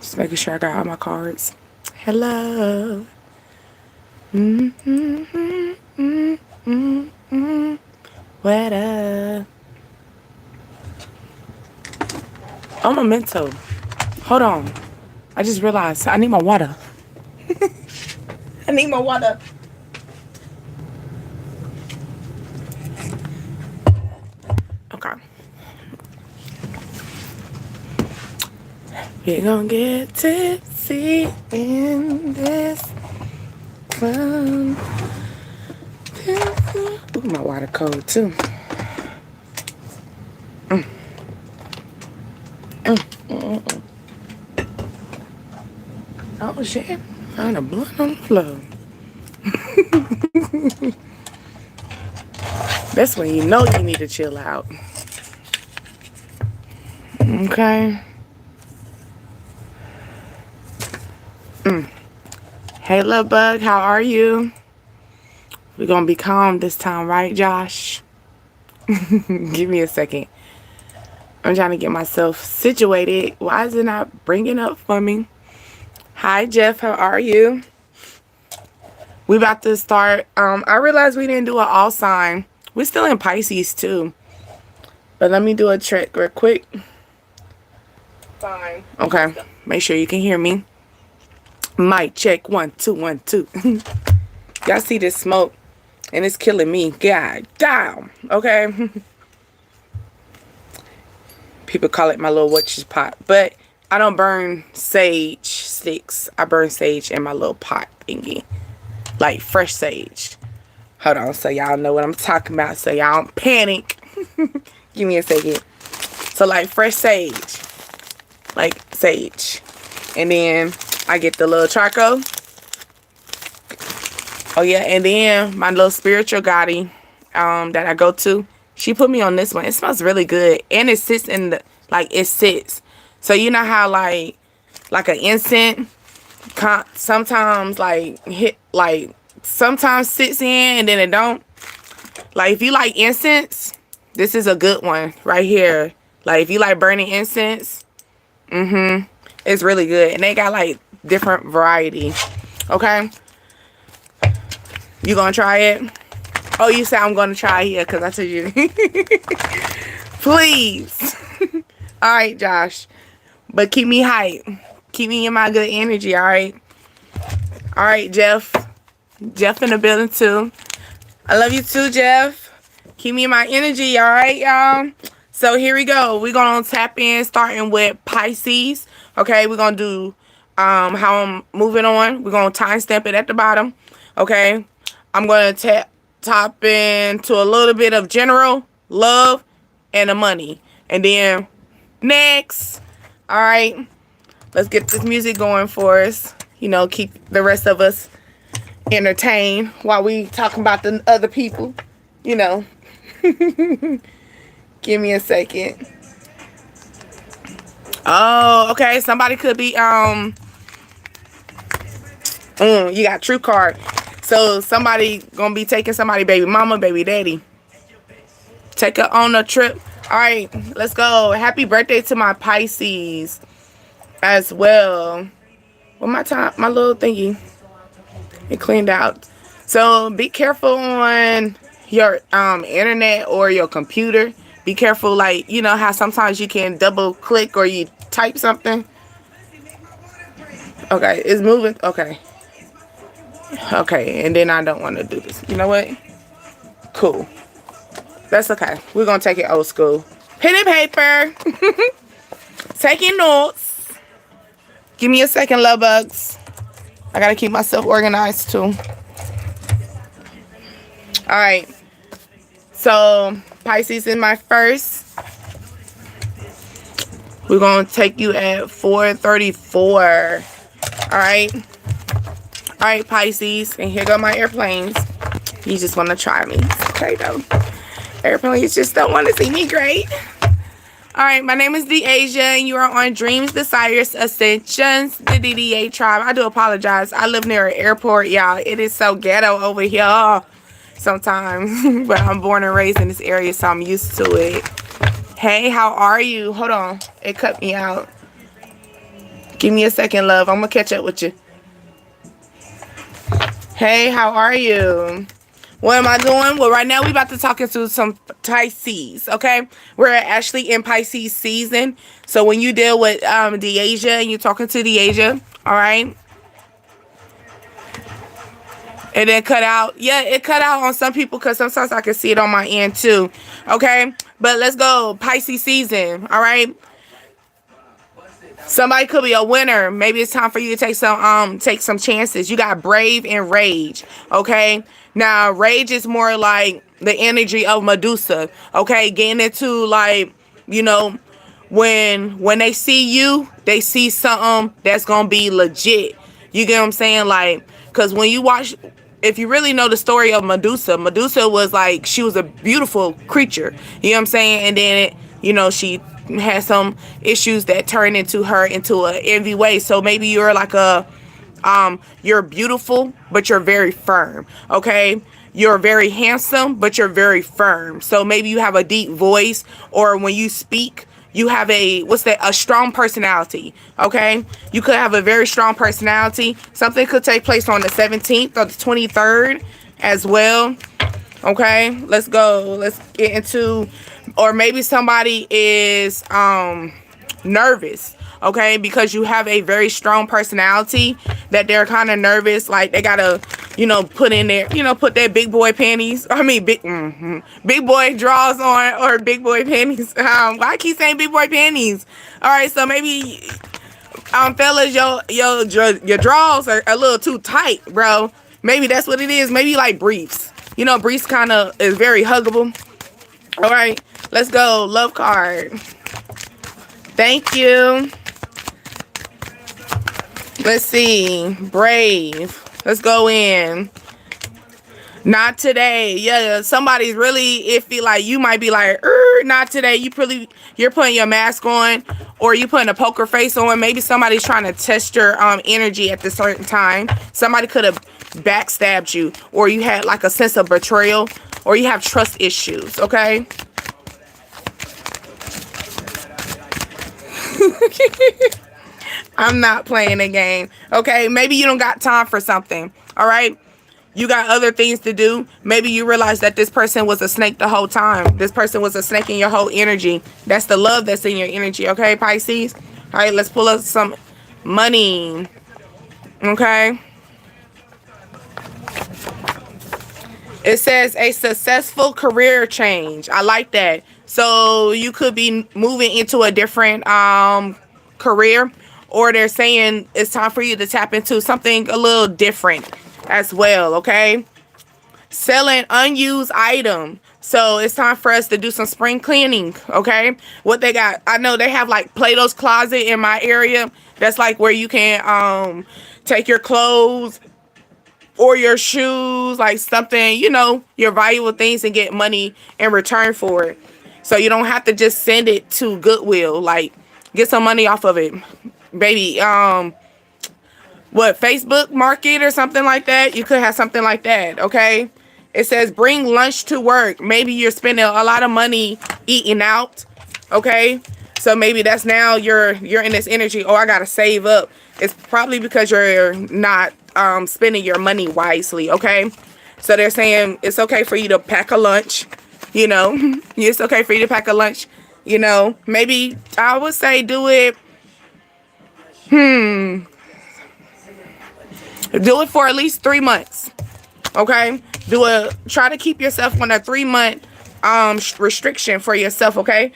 Just making sure I got all my cards. Hello. What up? Oh, memento. Hold on. I just realized I need my water. I need my water. Okay. We're gonna get tipsy in this club. Ooh, my water cold too. Oh shit. Found a blunt on the floor. That's when you know you need to chill out. Okay. Hey, love bug, how are you? We're gonna be calm this time, right, Josh? Give me a second. I'm trying to get myself situated. Why is it not bringing up for me? Hi, Jeff, how are you? We about to start. I realized we didn't do an all sign. We're still in Pisces too. But let me do a trick real quick. Fine. Okay. Make sure you can hear me. Mic check. 1 2 1 2. Y'all see this smoke? And it's killing me. God damn. Okay. People call it my little witch's pot. But I don't burn sage sticks. I burn sage in my little pot thingy. Like fresh sage. Hold on. So y'all know what I'm talking about. So y'all don't panic. Give me a second. So like fresh sage. Like sage. And then I get the little charcoal. Oh yeah, and then my little spiritual guide that I go to, she put me on this one. It smells really good, and it sits in the it sits. So you know how like an incense sometimes sometimes sits in and then it don't. Like if you like incense, this is a good one right here. Like if you like burning incense, it's really good, and they got like different variety. Okay. You gonna try it? Oh, you said I'm gonna try here because I told you. Please. All right, Josh. But keep me hype. Keep me in my good energy, all right? All right, Jeff. Jeff in the building, too. I love you, too, Jeff. Keep me in my energy, all right, y'all? So here we go. We're going to tap in starting with Pisces. Okay, we're going to do how I'm moving on. We're going to timestamp it at the bottom. Okay. I'm going to tap into a little bit of general, love, and the money. And then next. All right. Let's get this music going for us. You know, keep the rest of us entertained while we talking about the other people. You know. Give me a second. Oh, okay. Somebody could be, you got true card. So somebody gonna be taking somebody baby mama, baby daddy. Take her on a trip. All right, let's go. Happy birthday to my Pisces as well. Well, my little thingy, it cleaned out. So be careful on your internet or your computer. Be careful, like, you know how sometimes you can double click or you type something. Okay, it's moving. Okay. Okay, and then I don't want to do this. You know what? Cool. That's okay. We're going to take it old school. Pen and paper. Taking notes. Give me a second, love bugs. I got to keep myself organized, too. All right. So, Pisces is my first. We're going to take you at 4:34. All right. All right, Pisces, and here go my airplanes. You just want to try me. It's okay, though. Airplanes just don't want to see me great. All right, my name is Deasia, and you are on Dreams, Desires, Ascensions, the DDA tribe. I do apologize. I live near an airport, y'all. It is so ghetto over here sometimes. But I'm born and raised in this area, so I'm used to it. Hey, how are you? Hold on. It cut me out. Give me a second, love. I'm going to catch up with you. Hey, how are you? What am I doing? Well, right now we about to talk into some Pisces, okay? We're actually in Pisces season. So when you deal with Deasia and you're talking to Deasia, all right? And then cut out. Yeah, it cut out on some people because sometimes I can see it on my end too, okay? But let's go. Pisces season, all right? Somebody could be a winner. Maybe it's time for you to take some chances. You got brave and rage, okay? Now, rage is more like the energy of Medusa, okay? Getting into like, you know, when they see you, they see something that's gonna be legit. You get what I'm saying? Like, because when you watch, if you really know the story of Medusa, Medusa was like, she was a beautiful creature. You know what I'm saying? And then, you know, she had some issues that turned into her into an envy way. So maybe you're like you're beautiful, but you're very firm, okay? You're very handsome, but you're very firm. So maybe you have a deep voice, or when you speak, you have a strong personality, okay? You could have a very strong personality. Something could take place on the 17th or the 23rd as well, okay? Let's go. Let's get into, or maybe somebody is nervous, okay, because you have a very strong personality that they're kind of nervous, like they gotta, you know, put in their, you know, put their big boy panties, I mean big boy drawers on, or big boy panties. Why I keep saying big boy panties? All right, so maybe fellas, your drawers are a little too tight, bro. Maybe that's what it is. Maybe like briefs, you know, briefs kind of is very huggable. All right, let's go. Love card. Thank you. Let's see. Brave. Let's go in. Not today. Yeah, somebody's really iffy. Like, you might be like, not today. You're putting your mask on, or you putting a poker face on. Maybe somebody's trying to test your energy at this certain time. Somebody could have backstabbed you, or you had like a sense of betrayal, or you have trust issues, okay? I'm not playing a game, okay? Maybe you don't got time for something, all right? You got other things to do. Maybe you realize that this person was a snake the whole time. This person was a snake in your whole energy. That's the love that's in your energy, okay, Pisces? All right, let's pull up some money, okay? It says a successful career change. I like that. So you could be moving into a different career, or they're saying it's time for you to tap into something a little different as well, okay? Selling unused item. So it's time for us to do some spring cleaning, okay? What they got, I know they have like Plato's Closet in my area. That's like where you can take your clothes or your shoes, like something, you know, your valuable things, and get money in return for it. So you don't have to just send it to Goodwill. Like, get some money off of it. Baby, Facebook Market or something like that? You could have something like that, okay? It says bring lunch to work. Maybe you're spending a lot of money eating out, okay? So maybe that's now you're in this energy, oh, I gotta save up. It's probably because you're not spending your money wisely, okay? So they're saying it's okay for you to pack a lunch, you know? It's okay for you to pack a lunch, you know? Maybe I would say do it, do it for at least 3 months, okay? Try to keep yourself on a 3-month restriction for yourself, okay?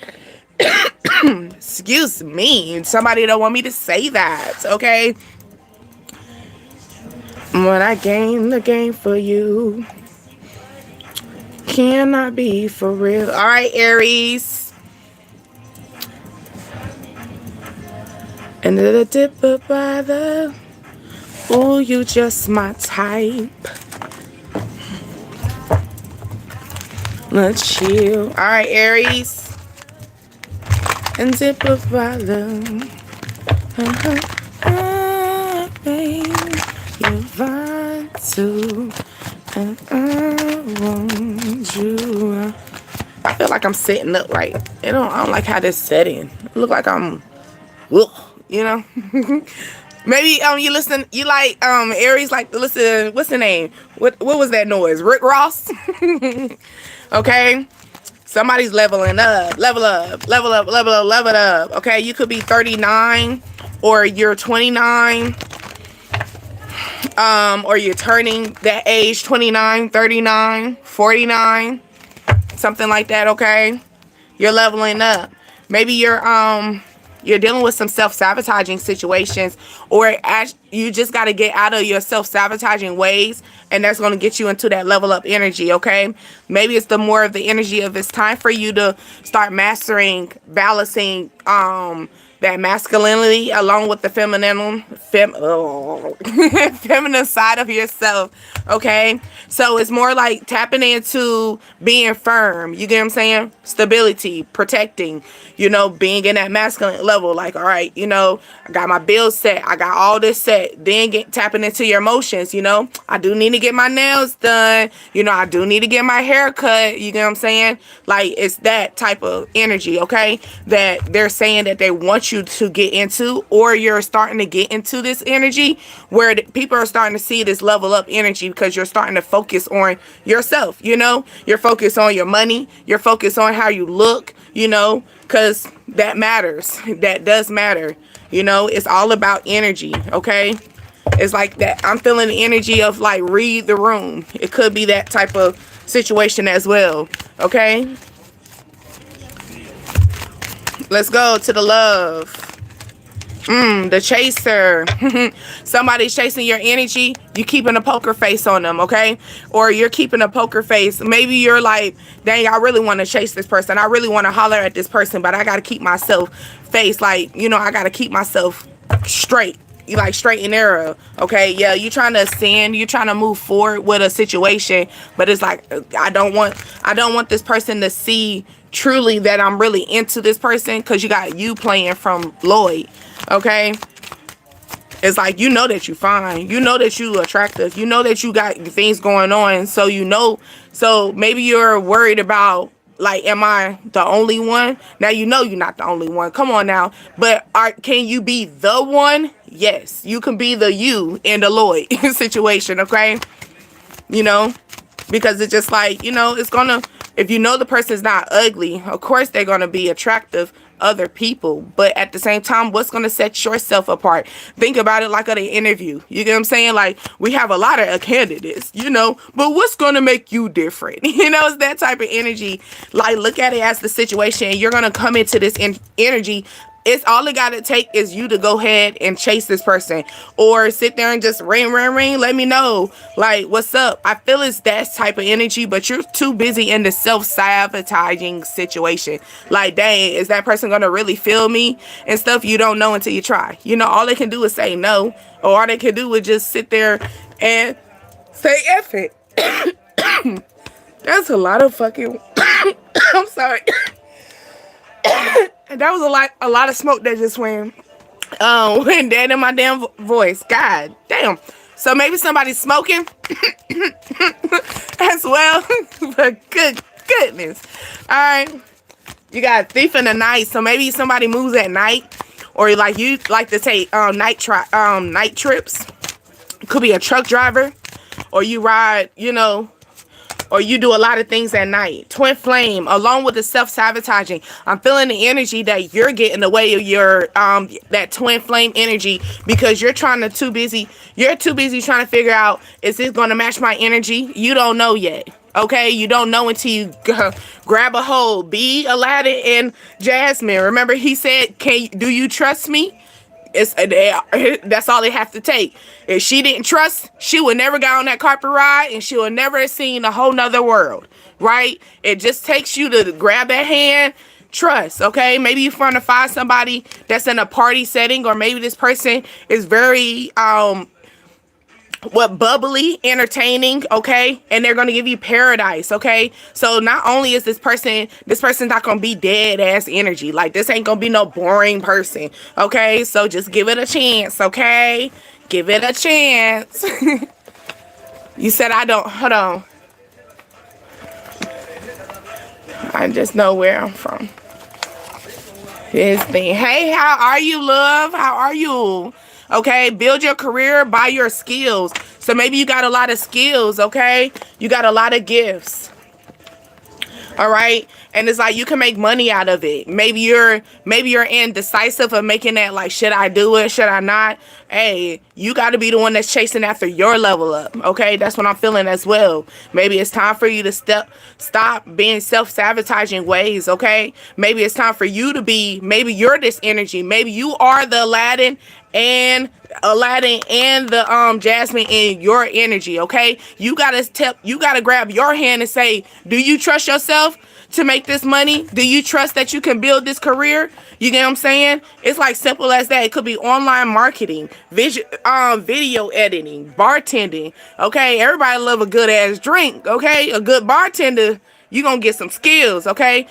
Excuse me, somebody don't want me to say that, okay? When I game the game for you, cannot be for real. All right, Aries. And the dipper by the, ooh, you just my type. Let's chill. All right, Aries. And dipper by the, you want to, and I want you. I feel like I'm sitting up right. I don't like how this setting. It look like I'm, ugh. you know. Maybe you listen, you like Aries like to listen, what's the name? What was that noise? Rick Ross? Okay? Somebody's leveling up, level up, level up, level up, level up. Okay, you could be 39 or you're 29. Or you're turning that age, 29, 39, 49, something like that, okay? You're leveling up. Maybe you're dealing with some self-sabotaging situations, or you just got to get out of your self-sabotaging ways, and that's going to get you into that level up energy, okay? Maybe it's the more of the energy of it's time for you to start mastering, balancing that masculinity along with the feminine side of yourself, okay? So it's more like tapping into being firm, you get what I'm saying? Stability, protecting, you know, being in that masculine level, like, all right, you know, I got my bills set, I got all this set. Then tapping into your emotions, you know, I do need to get my nails done, you know, I do need to get my hair cut, you get what I'm saying? Like, it's that type of energy, okay, that they're saying that they want you to get into, or you're starting to get into this energy where people are starting to see this level up energy because you're starting to focus on yourself, you know, you're focused on your money, you're focused on how you look, you know, because that matters. That does matter, you know. It's all about energy, okay? It's like that. I'm feeling the energy of like read the room. It could be that type of situation as well, okay? Let's go to the love. The chaser. Somebody's chasing your energy. You keeping a poker face on them, okay? Or you're keeping a poker face. Maybe you're like, dang, I really want to chase this person. I really want to holler at this person, but I got to keep myself face, like, you know, I got to keep myself straight. You like straight and narrow, okay? Yeah, you trying to ascend, you trying to move forward with a situation, but it's like I don't want this person to see truly that I'm really into this person, because you got you playing from Lloyd, okay? It's like, you know that you fine, you know that you attractive, you know that you got things going on, so you know, so maybe you're worried about, like, am I the only one? Now you know you're not the only one. Come on now. But can you be the one? Yes, you can be the you in the Lloyd situation, okay? You know, because it's just like, you know, it's gonna, if you know the person's not ugly, of course they're gonna be attractive other people, but at the same time, what's going to set yourself apart? Think about it like an interview. You get what I'm saying? Like, we have a lot of candidates, you know, but what's going to make you different? You know, it's that type of energy. Like, look at it as the situation. You're going to come into this energy. It's all it got to take is you to go ahead and chase this person, or sit there and just ring, let me know, like, what's up? I feel it's that type of energy, but you're too busy in the self-sabotaging situation. Like, dang, is that person going to really feel me and stuff? You don't know until you try. You know, all they can do is say no, or all they can do is just sit there and say F it. That's a lot of fucking I'm sorry. And that was a lot of smoke that just went dead in my damn voice. God damn. So maybe somebody's smoking as well. But goodness. All right. You got Thief in the Night. So maybe somebody moves at night, or you like to take night trips. Could be a truck driver, or you ride, you know, or you do a lot of things at night. Twin flame, along with the self-sabotaging. I'm feeling the energy that you're getting away of your that twin flame energy, because you're too busy trying to figure out, is this going to match my energy? You don't know yet. Okay, you don't know until you grab a hold. Be Aladdin and Jasmine. Remember, he said, do you trust me? That's all they have to take. If she didn't trust, she would never got on that carpet ride, and she would never have seen a whole nother world, right? It just takes you to grab that hand, trust, okay? Maybe you're trying to find somebody that's in a party setting, or maybe this person is very bubbly, entertaining, okay, and they're gonna give you paradise, okay? So not only is this person's not gonna be dead ass energy, like, this ain't gonna be no boring person, okay? So just give it a chance, okay? Give it a chance. You said I don't, hold on, I just know where I'm from. This thing. Hey, how are you, love? How are you? Okay, build your career by your skills. So maybe you got a lot of skills, okay? You got a lot of gifts. All right, and it's like you can make money out of it. Maybe you're indecisive of making that, like, should I do it, should I not? Hey, you got to be the one that's chasing after your level up. Okay, that's what I'm feeling as well. Maybe it's time for you to stop being self-sabotaging ways. Okay, maybe it's time for you to be, maybe you're this energy, maybe you are the Aladdin and the Jasmine in your energy. Okay, you gotta grab your hand and say, do you trust yourself to make this money? Do you trust that you can build this career? You get what I'm saying? It's like simple as that. It could be online marketing, video editing, bartending. Okay, everybody love a good ass drink. Okay, a good bartender, you gonna get some skills. Okay,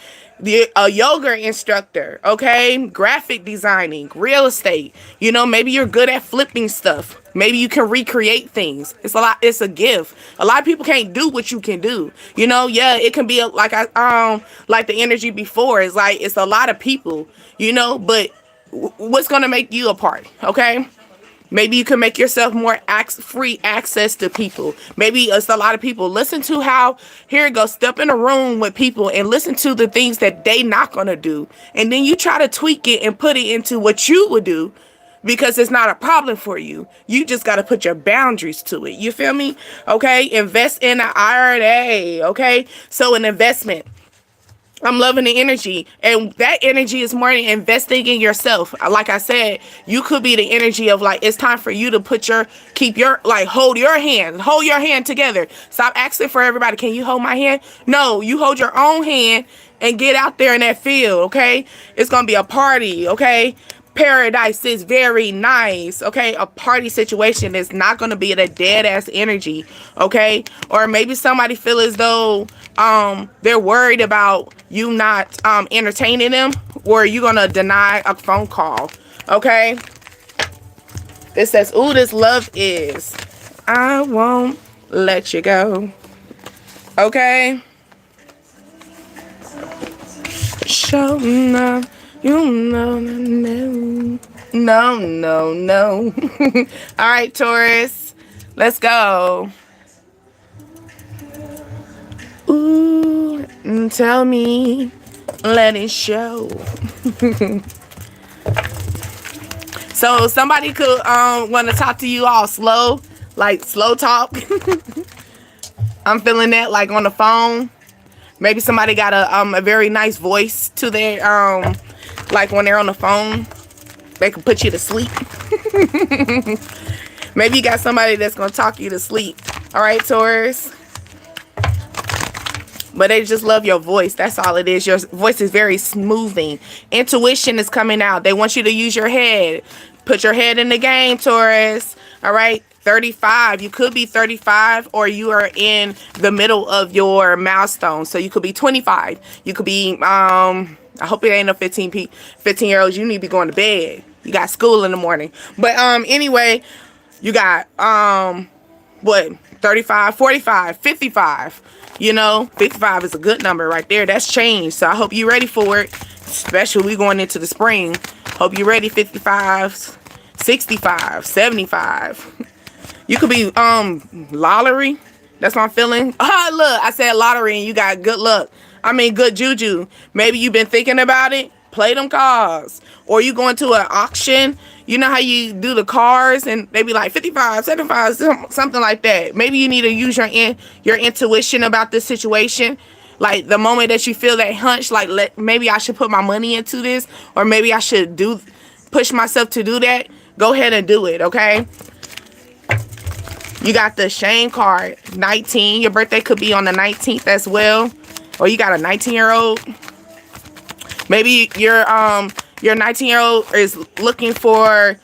a yoga instructor, okay, graphic designing, real estate. You know, maybe you're good at flipping stuff. Maybe you can recreate things. It's a gift. A lot of people can't do what you can do. You know, yeah, it can be like the energy before. It's like it's a lot of people, you know, but what's gonna make you a part? Okay. Maybe you can make yourself more free access to people. Maybe it's a lot of people. Listen to how, here it goes, step in a room with people and listen to the things that they not going to do. And then you try to tweak it and put it into what you would do because it's not a problem for you. You just got to put your boundaries to it. You feel me? Okay. Invest in an IRA. Okay. So an investment. I'm loving the energy, and that energy is more than investing in yourself. Like I said, you could be the energy of like, it's time for you to hold your hand together. Stop asking for everybody. Can you hold my hand? No, you hold your own hand and get out there in that field. Okay. It's going to be a party. Okay. Paradise is very nice. Okay, a party situation is not going to be a dead ass energy. Okay, or maybe somebody feel as though they're worried about you not entertaining them, or you're gonna deny a phone call. Okay, it says, ooh, this love is, I won't let you go. Okay, show enough. You know, no. All right, Taurus, let's go. Ooh, tell me, let it show. So somebody could want to talk to you all slow, like slow talk. I'm feeling that, like on the phone. Maybe somebody got a very nice voice to their like when they're on the phone, they can put you to sleep. Maybe you got somebody that's going to talk you to sleep. All right, Taurus. But they just love your voice. That's all it is. Your voice is very smoothing. Intuition is coming out. They want you to use your head. Put your head in the game, Taurus. All right. 35. You could be 35, or you are in the middle of your milestone. So you could be 25. You could be I hope it ain't no 15-year-olds. You need to be going to bed. You got school in the morning. But anyway, you got 35, 45, 55. You know, 55 is a good number right there. That's change. So I hope you're ready for it. Especially we going into the spring. Hope you're ready. 55, 65, 75. You could be lottery. That's what I'm feeling. Oh, look, I said lottery and you got good luck. I mean, good juju. Maybe you've been thinking about it. Play them cards. Or you going to an auction. You know how you do the cars and they be like 55, 75, something like that. Maybe you need to use your intuition about this situation. Like the moment that you feel that hunch, like maybe I should put my money into this, or maybe I should push myself to do that. Go ahead and do it, okay? You got the shame card, 19. Your birthday could be on the 19th as well. Or you got a 19-year-old. Maybe your 19-year-old is looking for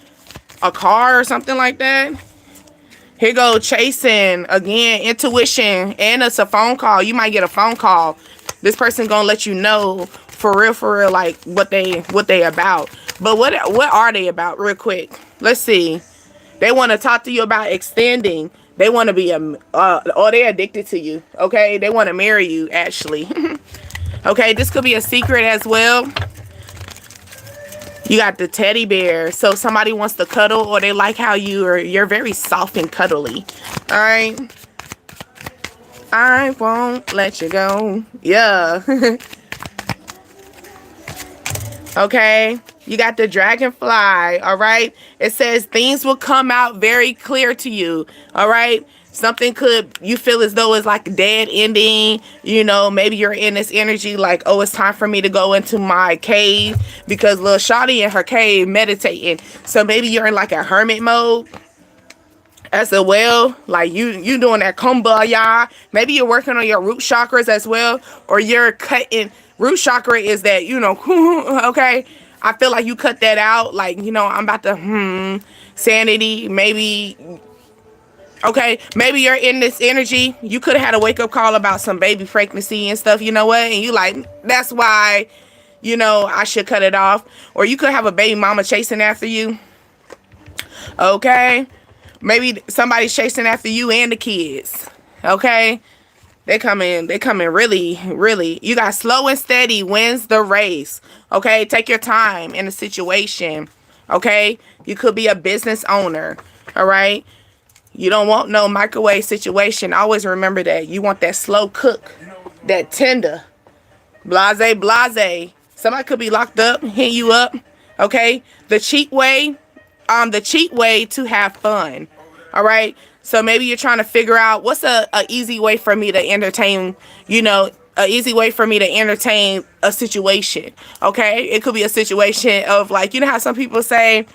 a car or something like that. Here go chasing again, intuition, and it's a phone call. You might get a phone call. This person gonna let you know for real, like what they about. But what are they about, real quick? Let's see. They want to talk to you about extending. They want to be they're addicted to you. Okay, they want to marry you actually. Okay, this could be a secret as well. You got the teddy bear. So somebody wants to cuddle, or they like how you're very soft and cuddly. All right. I won't let you go. Yeah. Okay. You got the dragonfly. All right. It says things will come out very clear to you. All right. Something you feel as though it's like a dead ending. You know, maybe you're in this energy like, oh, it's time for me to go into my cave, because little Shawty in her cave meditating. So maybe you're in like a hermit mode as well. Like you doing that kumbaya. Maybe you're working on your root chakras as well, or you're cutting. Root chakra is that, you know, okay. I feel like you cut that out. Like, you know, I'm about to, sanity, maybe. Okay, maybe you're in this energy. You could have had a wake-up call about some baby pregnancy and stuff, you know what? And you like, that's why, you know, I should cut it off. Or you could have a baby mama chasing after you. Okay, maybe somebody's chasing after you and the kids. Okay, they come in really, really. You got slow and steady wins the race. Okay, take your time in a situation. Okay, you could be a business owner. All right. You don't want no microwave situation. Always remember that. You want that slow cook, that tender, blase, blase. Somebody could be locked up, hit you up. Okay. The cheap way to have fun. All right. So maybe you're trying to figure out what's a easy way for me to entertain, you know, a easy way for me to entertain a situation. Okay. It could be a situation of like, you know how some people say,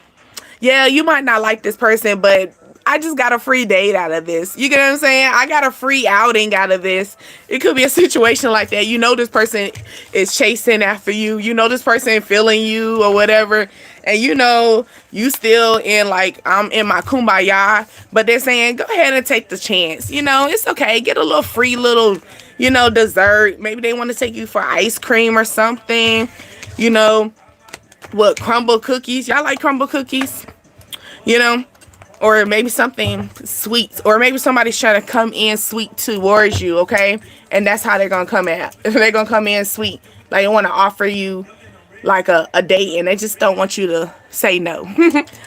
yeah, you might not like this person, but I just got a free date out of this. You get what I'm saying? I got a free outing out of this. It could be a situation like that. You know this person is chasing after you. You know this person feeling you or whatever. And you know you still in like, I'm in my kumbaya. But they're saying, go ahead and take the chance. You know, it's okay. Get a little free little, you know, dessert. Maybe they want to take you for ice cream or something. You know, what, crumble cookies? Y'all like crumble cookies? You know? Or maybe something sweet. Or maybe somebody's trying to come in sweet towards you, okay? And that's how they're going to come at. They're going to come in sweet. Like they want to offer you like a date, and they just don't want you to say no.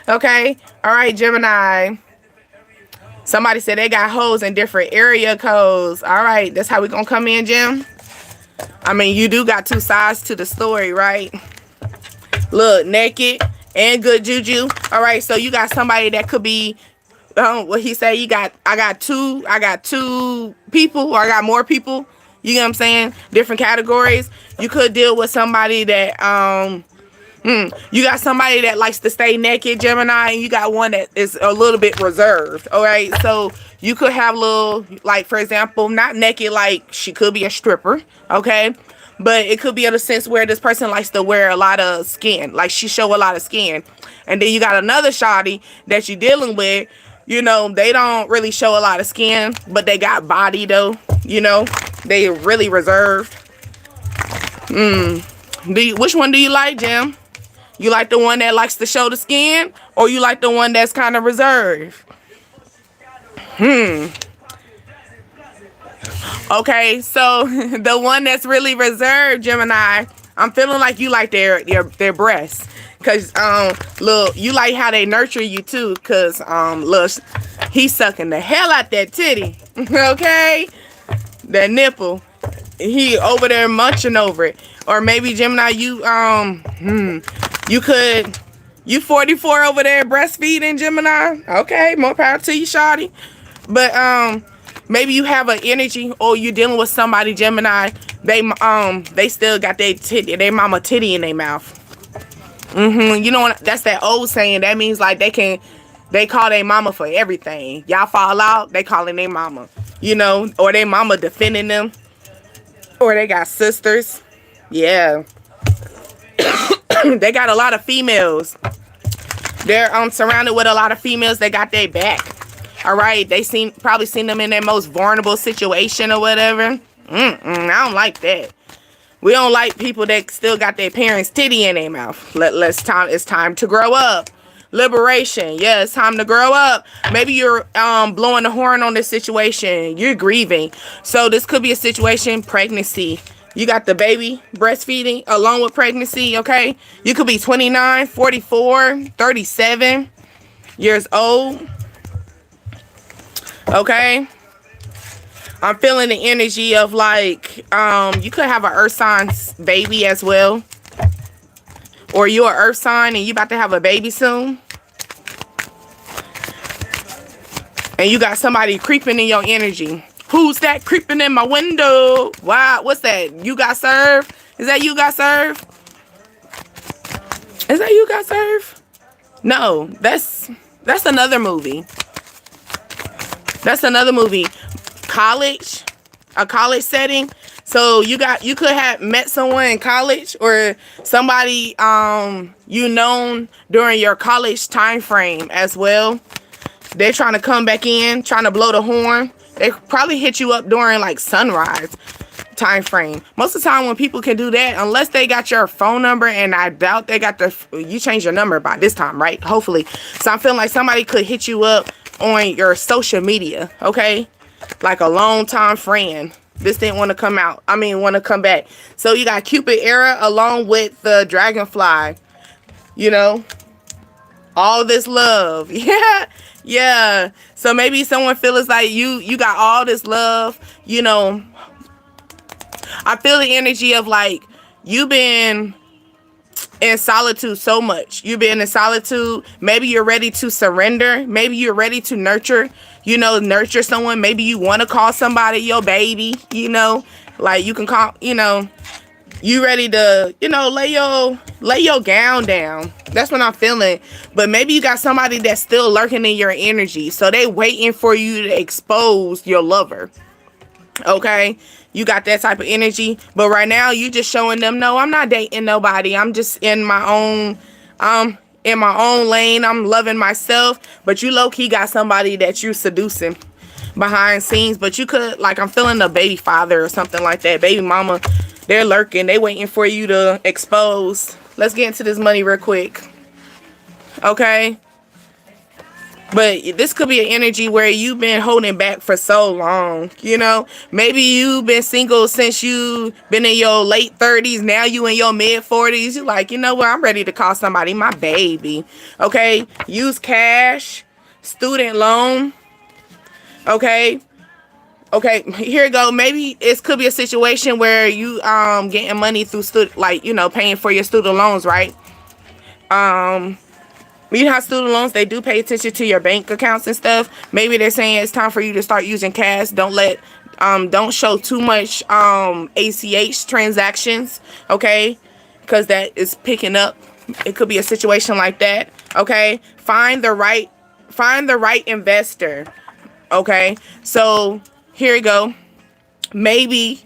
Okay? All right, Gemini. Somebody said they got hoes in different area codes. All right, that's how we going to come in, Gem? I mean, you do got two sides to the story, right? Look, naked and good juju. All right, so you got somebody that could be, what he say? I got two people, or I got more people. You know what I'm saying? Different categories. You could deal with somebody that you got somebody that likes to stay naked, Gemini, and you got one that is a little bit reserved. All right, so you could have little, like for example, not naked, like she could be a stripper. Okay. But it could be in a sense where this person likes to wear a lot of skin. Like she show a lot of skin. And then you got another shawty that you're dealing with. You know, they don't really show a lot of skin. But they got body though. You know, they really reserved. Which one do you like, Jim? You like the one that likes to show the skin? Or you like the one that's kind of reserved? Okay, so the one that's really reserved, Gemini, I'm feeling like you like their breasts. Cause look, you like how they nurture you too. Cause look, he's sucking the hell out that titty. Okay, that nipple. He over there munching over it. Or maybe Gemini, you 44 over there breastfeeding, Gemini. Okay, more power to you, shawty. But maybe you have an energy, or you're dealing with somebody, Gemini. They still got their mama titty in their mouth. You know what? That's that old saying. That means like they call their mama for everything. Y'all fall out, they calling their mama. You know, or their mama defending them, or they got sisters. Yeah, they got a lot of females. They're surrounded with a lot of females that got their back. All right, they probably seen them in their most vulnerable situation or whatever. I don't like that. We don't like people that still got their parents' titty in their mouth. It's time to grow up. Liberation. Yeah, it's time to grow up. Maybe you're blowing the horn on this situation. You're grieving. So this could be a situation, pregnancy. You got the baby breastfeeding along with pregnancy, okay? You could be 29, 44, 37 years old, okay? I'm feeling the energy of like, you could have an earth sign baby as well. Or you're an earth sign and you about to have a baby soon. And you got somebody creeping in your energy. Who's that creeping in my window? Wow, what's that? You got served? Is that you got served? Is that you got served? No, that's another movie. That's another movie. College, a college setting. So you could have met someone in college or somebody you known during your college time frame as well. They're trying to come back in, trying to blow the horn. They probably hit you up during like sunrise time frame. Most of the time when people can do that, unless they got your phone number, and I doubt they got you changed your number by this time, right? Hopefully. So I'm feeling like somebody could hit you up on your social media, okay? Like a long time friend. This didn't want to come out. I mean, want to come back. So you got Cupid era along with the dragonfly. You know, all this love. Yeah. Yeah. So maybe someone feels like you got all this love. You know, I feel the energy of like you've been in solitude so much. You've been in solitude. Maybe you're ready to surrender. Maybe you're ready to nurture. You know, nurture someone. Maybe you want to call somebody your baby. You know, like you can call. You know, you ready to, you know, lay your gown down. That's what I'm feeling. But maybe you got somebody that's still lurking in your energy. So they waiting for you to expose your lover. Okay? You got that type of energy. But right now you just showing them, no, I'm not dating nobody. I'm just in my own lane. I'm loving myself. But you low-key got somebody that you seducing behind scenes. But you could, like, I'm feeling a baby father or something like that. Baby mama. They're lurking. They waiting for you to expose. Let's get into this money real quick. Okay? But this could be an energy where you've been holding back for so long. You know? Maybe you've been single since you've been in your late 30s. Now you in your mid 40s. You're like, you know what? I'm ready to call somebody my baby. Okay? Use cash. Student loan. Okay? Okay, here we go. Maybe it could be a situation where you getting money through paying for your student loans, right? You have student loans, they do pay attention to your bank accounts and stuff. Maybe they're saying it's time for you to start using cash. Don't show too much ACH transactions, okay? Because that is picking up. It could be a situation like that, okay? Find the right investor, okay? So here we go. Maybe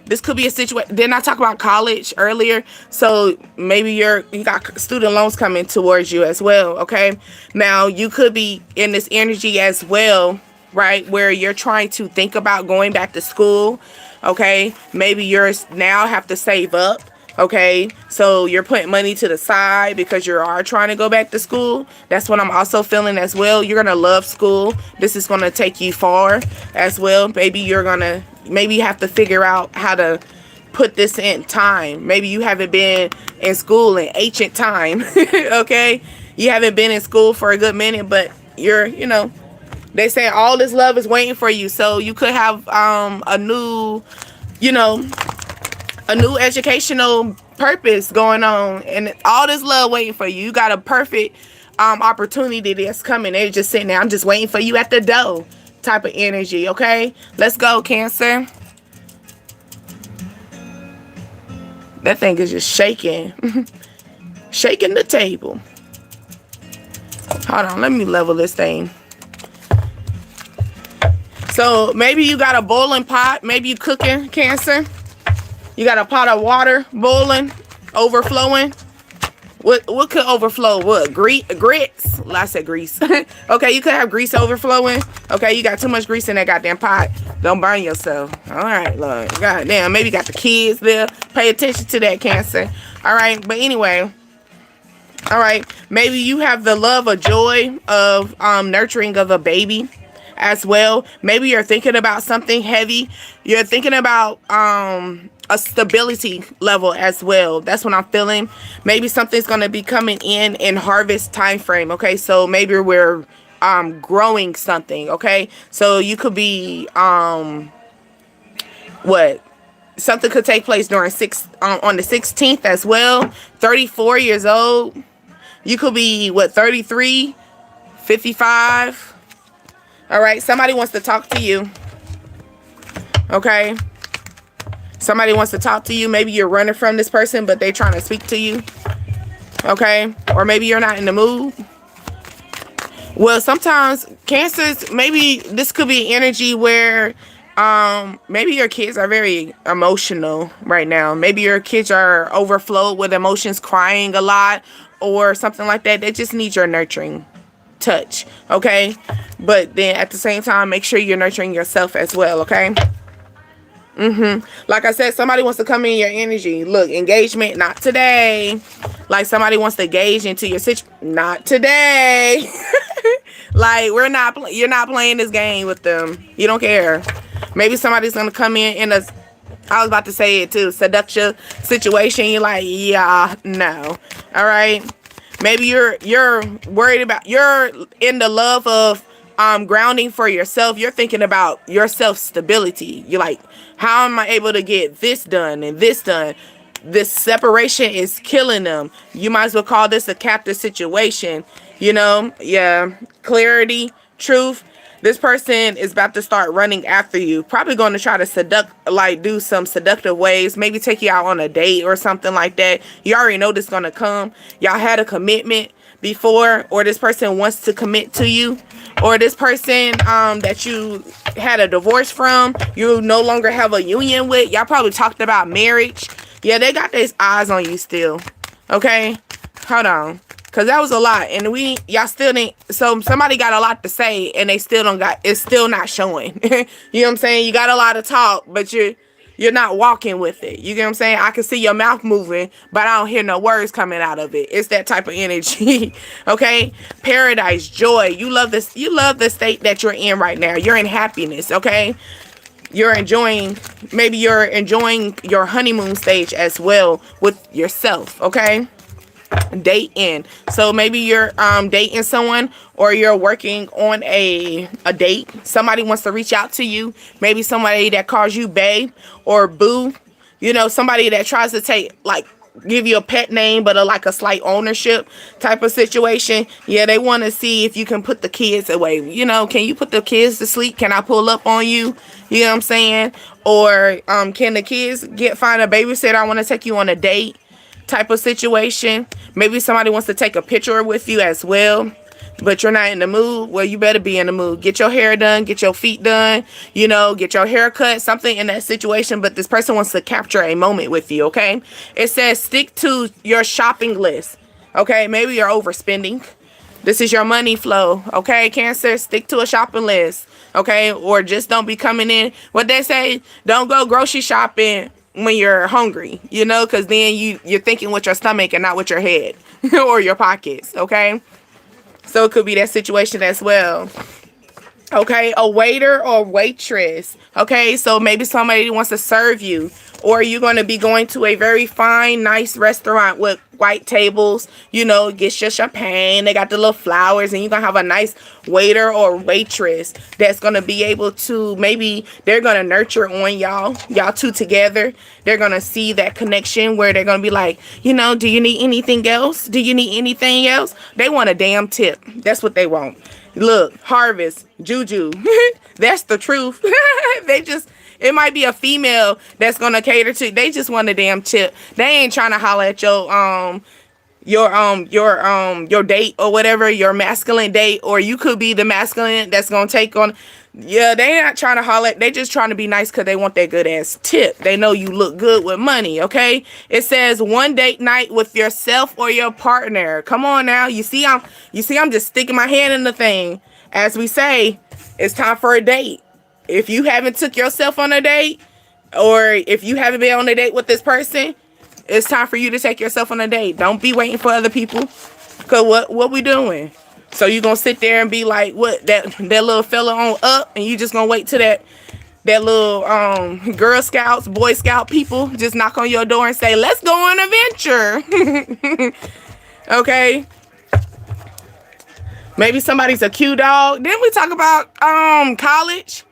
this could be a situation. Didn't I talk about college earlier? So maybe you got student loans coming towards you as well. Okay. Now you could be in this energy as well, right? Where you're trying to think about going back to school. Okay. Maybe you're now have to save up. Okay, so you're putting money to the side because you are trying to go back to school. That's what I'm also feeling as well. You're gonna love school. This is gonna take you far as well. Maybe you have to figure out how to put this in time. Maybe you haven't been in school in ancient time. Okay, you haven't been in school for a good minute, but they say all this love is waiting for you. So you could have a new educational purpose going on, and all this love waiting for you. You got a perfect opportunity that's coming. They're just sitting there. I'm just waiting for you at the door type of energy. Okay, let's go, Cancer. That thing is just shaking. Shaking the table. Hold on, let me level this thing. So maybe you got a boiling pot. Maybe you cooking, Cancer. You got a pot of water boiling, overflowing. What could overflow? What? Grits? Well, I said grease. Okay, you could have grease overflowing. Okay, you got too much grease in that goddamn pot. Don't burn yourself. All right, Lord. Goddamn, maybe you got the kids there. Pay attention to that, Cancer. All right, but anyway. All right, maybe you have the love or joy of nurturing of a baby as well. Maybe you're thinking about something heavy. You're thinking about a stability level as well. That's what I'm feeling. Maybe something's going to be coming in harvest time frame. Okay, so maybe we're growing something. Okay, so you could be what, something could take place during on the 16th as well. 34 years old. You could be what, 33, 55. All right, somebody wants to talk to you. Okay, somebody wants to talk to you. Maybe you're running from this person, but they're trying to speak to you. Okay, or maybe you're not in the mood. Well, sometimes Cancers, maybe this could be energy where maybe your kids are very emotional right now. Maybe your kids are overflowed with emotions, crying a lot or something like that. They just need your nurturing touch. Okay, but then at the same time, make sure you're nurturing yourself as well. Okay. Like I said, somebody wants to come in your energy. Look, engagement, not today. Like somebody wants to gauge into your situation, not today. Like you're not playing this game with them. You don't care. Maybe somebody's gonna come in a, I was about to say it too, seduction situation. You're like, yeah, no. All right. Maybe you're worried about, you're in the love of grounding for yourself. You're thinking about your self stability. You're like, how am I able to get this done and this done? This separation is killing them. You might as well call this a captive situation. You know, yeah, clarity, truth. This person is about to start running after you. Probably going to try to do some seductive ways. Maybe take you out on a date or something like that. You already know this is going to come. Y'all had a commitment before, or this person wants to commit to you, or this person that you had a divorce from, you no longer have a union with. Y'all probably talked about marriage. Yeah, they got these eyes on you still. Okay, hold on, because that was a lot, and y'all still didn't. So somebody got a lot to say, and they still don't got. It's still not showing. You know what I'm saying? You got a lot of talk, but you're not walking with it. You get what I'm saying? I can see your mouth moving, but I don't hear no words coming out of it. It's that type of energy. Okay? Paradise, joy. You love this. You love the state that you're in right now. You're in happiness. Okay? You're enjoying, maybe you're enjoying your honeymoon stage as well with yourself. Okay? Dating. So maybe you're dating someone, or you're working on a date. Somebody wants to reach out to you. Maybe somebody that calls you babe or boo. You know, somebody that tries to give you a pet name, but like a slight ownership type of situation. Yeah, they want to see if you can put the kids away. You know, can you put the kids to sleep? Can I pull up on you? You know what I'm saying? Or can the kids find a babysitter? I want to take you on a date type of situation. Maybe somebody wants to take a picture with you as well, but you're not in the mood. Well, you better be in the mood. Get your hair done, get your feet done, you know, get your hair cut, something in that situation. But this person wants to capture a moment with you. Okay, it says stick to your shopping list. Okay, maybe you're overspending. This is your money flow. Okay, Cancer, stick to a shopping list. Okay, or just don't be coming in. What they say, don't go grocery shopping when you're hungry, you know, because then you're thinking with your stomach and not with your head or your pockets. Okay, so it could be that situation as well. Okay, a waiter or waitress. Okay, so maybe somebody wants to serve you, or you're going to be going to a very fine, nice restaurant with white tables, you know, get your champagne, they got the little flowers, and you're going to have a nice waiter or waitress that's going to be able to, maybe they're going to nurture on y'all two together. They're going to see that connection where they're going to be like, you know, do you need anything else? Do you need anything else? They want a damn tip. That's what they want. Look, harvest, juju. That's the truth. It might be a female that's gonna cater to. They just want a damn tip. They ain't trying to holler at your date or whatever, your masculine date, or you could be the masculine that's gonna take on. Yeah, they not trying to holler. They just trying to be nice because they want that good ass tip. They know you look good with money. Okay, it says one date night with yourself or your partner. Come on now, you see I'm just sticking my hand in the thing. As we say, it's time for a date. If you haven't took yourself on a date, or if you haven't been on a date with this person, it's time for you to take yourself on a date. Don't be waiting for other people. Cause what we doing? So you gonna sit there and be like, what, that little fella on up, and you just gonna wait till that little Girl Scouts, Boy Scout people just knock on your door and say, let's go on an adventure. Okay. Maybe somebody's a cute dog. Didn't we talk about college?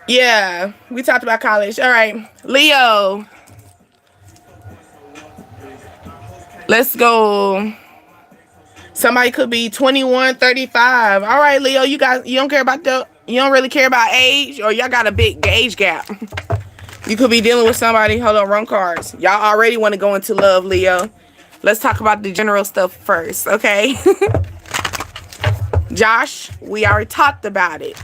Yeah, we talked about college. All right, Leo. Let's go. Somebody could be 21, 35. All right, Leo, you don't care about you don't really care about age, or y'all got a big age gap. You could be dealing with somebody. Hold on, wrong cards. Y'all already want to go into love, Leo. Let's talk about the general stuff first, okay? Josh, we already talked about it.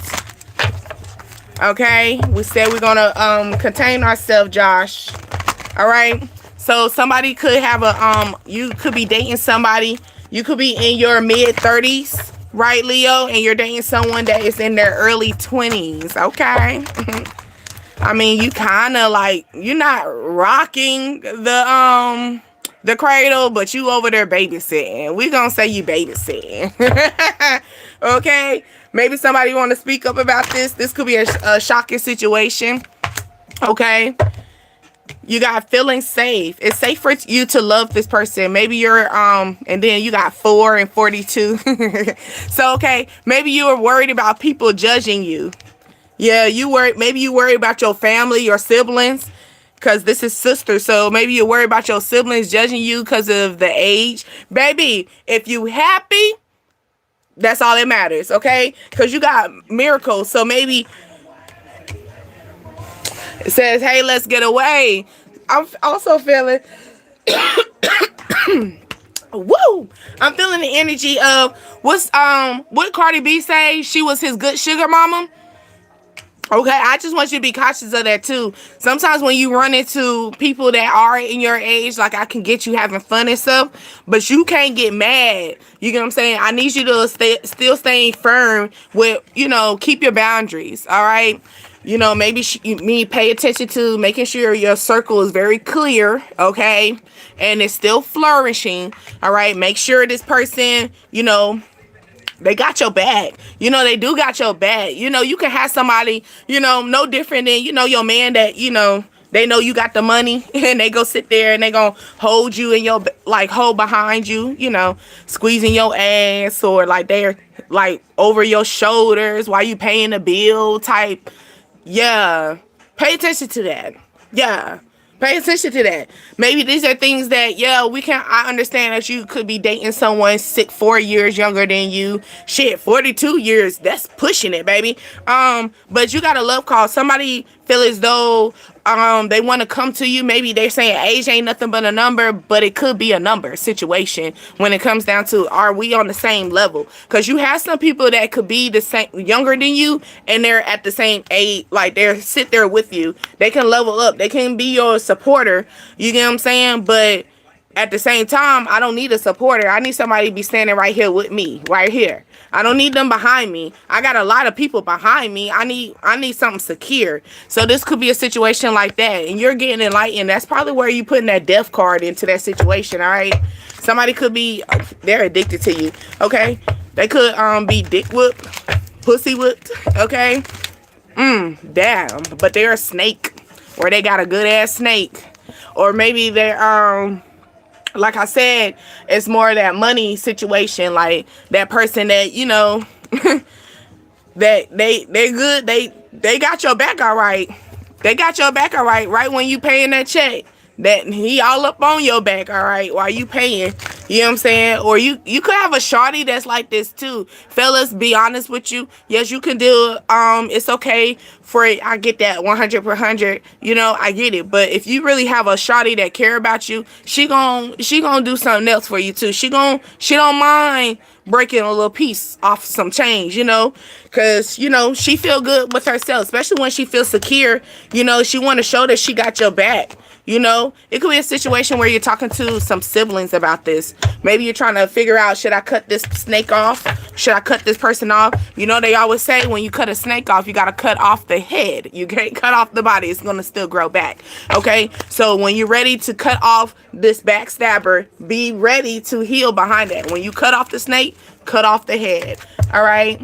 Okay, we said we're gonna contain ourselves, Josh. All right. So somebody could have you could be dating somebody. You could be in your mid-30s, right, Leo? And you're dating someone that is in their early 20s, okay? I mean, you kind of like, you're not rocking the cradle, but you over there babysitting. We're going to say you babysitting. Okay? Maybe somebody want to speak up about this. This could be a shocking situation, okay? You got feeling safe. It's safe for you to love this person. Maybe you're and then you got 4 and 42. So okay, maybe you were worried about people judging you. Yeah, maybe you worry about your family, your siblings, because this is sister. So maybe you worry about your siblings judging you because of the age. Baby, if you happy, that's all that matters, okay? Because you got miracles. So maybe it says, hey, let's get away. I'm also feeling, woo! I'm feeling the energy of, what Cardi B say? She was his good sugar mama. Okay, I just want you to be cautious of that too. Sometimes when you run into people that are in your age, like I can get you having fun and stuff, but you can't get mad. You get what I'm saying? I need you to still stay firm with, keep your boundaries, all right? Maybe you need to pay attention to making sure your circle is very clear, okay? And it's still flourishing, all right? Make sure this person, they got your back. They do got your back. You can have somebody, no different than, your man that, they know you got the money and they go sit there and they gonna hold you in your, hold behind you, squeezing your ass, or they're over your shoulders while you paying the bill type. Yeah, pay attention to that. Yeah, pay attention to that. Maybe these are things that, I understand that you could be dating someone 4 years younger than you. Shit, 42 years, that's pushing it, baby. But you got a love call. Somebody feel as though they want to come to you. Maybe they're saying age ain't nothing but a number, but it could be a number situation when it comes down to, are we on the same level? Because you have some people that could be the same, younger than you, and they're at the same age, they're sit there with you. They can level up. They can be your supporter. You get what I'm saying? But at the same time, I don't need a supporter. I need somebody to be standing right here with me, right here. I don't need them behind me. I got a lot of people behind me. I need something secure. So this could be a situation like that, and you're getting enlightened. That's probably where you putting that death card into that situation, all right? Somebody could be, they're addicted to you, okay? They could be dick whipped, pussy whipped, okay? Damn, but they're a snake, or they got a good ass snake, or maybe they're like I said, it's more of that money situation, like that person that, that they good, they got your back all right. They got your back all right when you paying that check. That he all up on your back, all right, while you paying. You know what I'm saying? Or you could have a shawty that's like this too. Fellas, be honest with you. Yes, you can do it's okay for it. I get that 100 per 100. I get it. But if you really have a shawty that care about you, she gon' do something else for you too. She don't mind breaking a little piece off some change, because she feel good with herself, especially when she feels secure. She want to show that she got your back. It could be a situation where you're talking to some siblings about this. Maybe you're trying to figure out, should I cut this snake off? Should I cut this person off? You know, they always say when you cut a snake off, you got to cut off the head. You can't cut off the body. It's going to still grow back. Okay? So when you're ready to cut off this backstabber, be ready to heal behind that. When you cut off the snake, cut off the head. All right?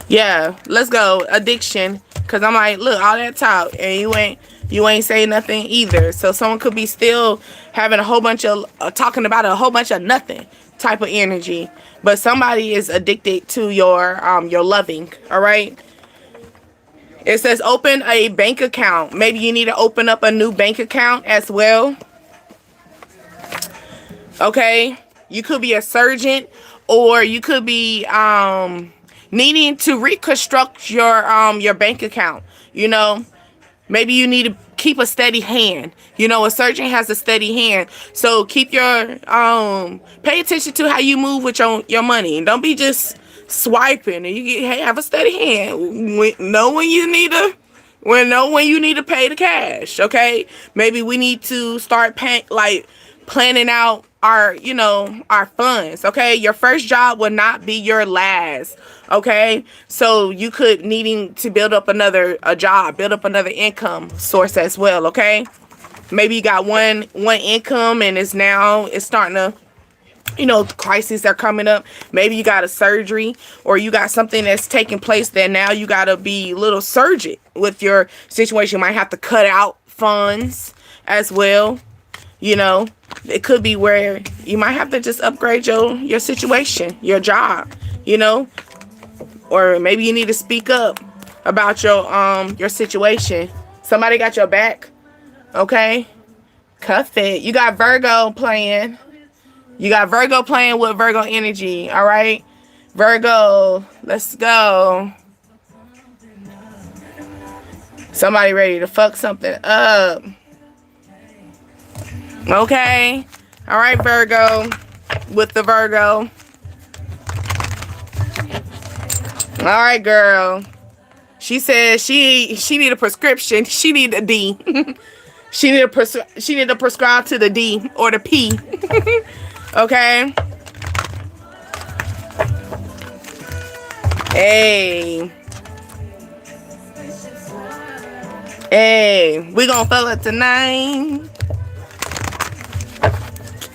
Yeah, let's go. Addiction. Because I'm like, look, all that talk, and you ain't saying nothing either. So someone could be still having a whole bunch of talking about a whole bunch of nothing type of energy, but somebody is addicted to your loving. All right, it says open a bank account. Maybe you need to open up a new bank account as well. Okay, you could be a surgeon, or you could be needing to reconstruct your bank account. You know, maybe you need to keep a steady hand. You know, a surgeon has a steady hand. So keep your, pay attention to how you move with your money. Don't be just swiping, and hey, have a steady hand. Know when you need to pay the cash, okay? Maybe we need to start planning out our funds, okay? Your first job will not be your last, okay? So you could needing to build up a job, build up another income source as well, okay? Maybe you got one income and it's starting to, crises are coming up. Maybe you got a surgery, or you got something that's taking place that now you got to be a little surgical with your situation. You might have to cut out funds as well. It could be where you might have to just upgrade your situation, your job, or maybe you need to speak up about your situation. Somebody got your back, okay? Cuff it. You got Virgo playing. You got Virgo playing with Virgo energy, all right? Virgo, let's go. Somebody ready to fuck something up. Okay. All right, Virgo. With the Virgo. All right, girl. She said she need a prescription. She need a D. she need to prescribe to the D or the P. Okay. Hey, we gonna fuck it tonight.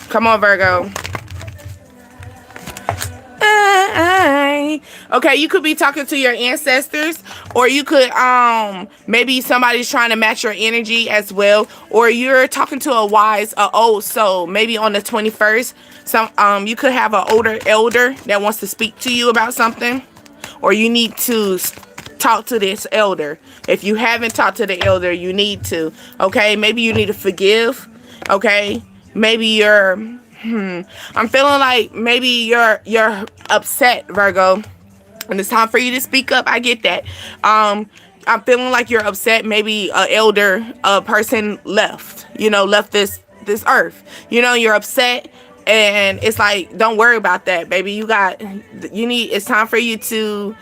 Come on, Virgo. Okay, you could be talking to your ancestors, or you could maybe somebody's trying to match your energy as well, or you're talking to a old soul. Maybe on the 21st, you could have an older elder that wants to speak to you about something, or you need to talk to this elder. If you haven't talked to the elder, you need to. Okay, maybe you need to forgive. Okay, maybe you're I'm feeling like maybe you're upset, Virgo, and it's time for you to speak up. I get that. I'm feeling like you're upset. Maybe a person left this earth. You're upset, and it's like, don't worry about that, baby. It's time for you to.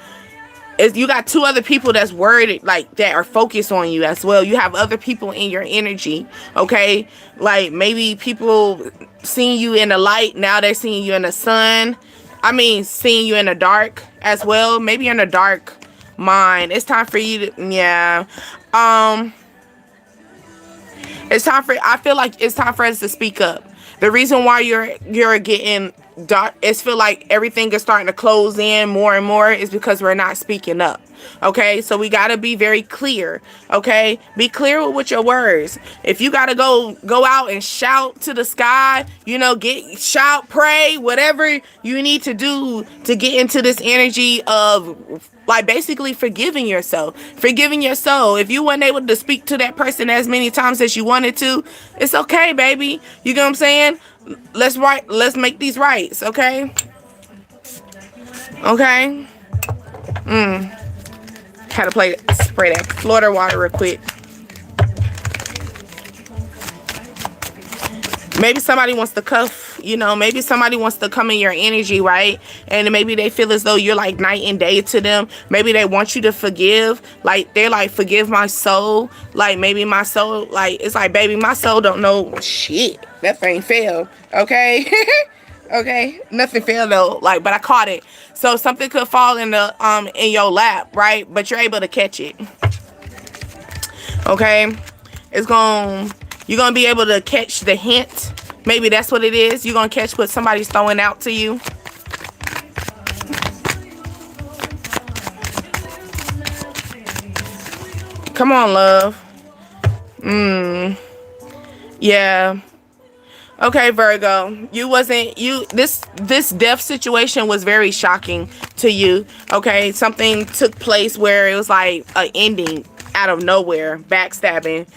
You got two other people that's worried, like, that are focused on you as well. You have other people in your energy, okay? Like, maybe people seeing you in the light, now they're seeing you in the sun. I mean, seeing you in the dark as well. Maybe you're in a dark mind. It's time for you to, yeah. I feel like it's time for us to speak up. The reason why you're getting dark, it's feel like everything is starting to close in more and more, is because we're not speaking up. Okay, so we gotta be very clear. Okay, be clear with your words. If you gotta go out and shout to the sky, shout, pray, whatever you need to do to get into this energy of, like, basically forgiving yourself. If you weren't able to speak to that person as many times as you wanted to, it's okay, baby. You get what I'm saying? Let's make these rights, okay? Okay. Had to spray that Florida water real quick. Maybe somebody wants to cuff, maybe somebody wants to come in your energy, right? And maybe they feel as though you're like night and day to them. Maybe they want you to forgive. Like, they're like, forgive my soul. Like, maybe my soul, like, it's like, baby, my soul don't know shit. That thing failed, okay? Okay, nothing fell though, like, but I caught it. So something could fall in your lap, right? But you're able to catch it. Okay, you're gonna be able to catch the hint. Maybe that's what it is. You're gonna catch what somebody's throwing out to you. Come on, love. Yeah. Okay, Virgo, this death situation was very shocking to you. Okay, something took place where it was like an ending out of nowhere, backstabbing.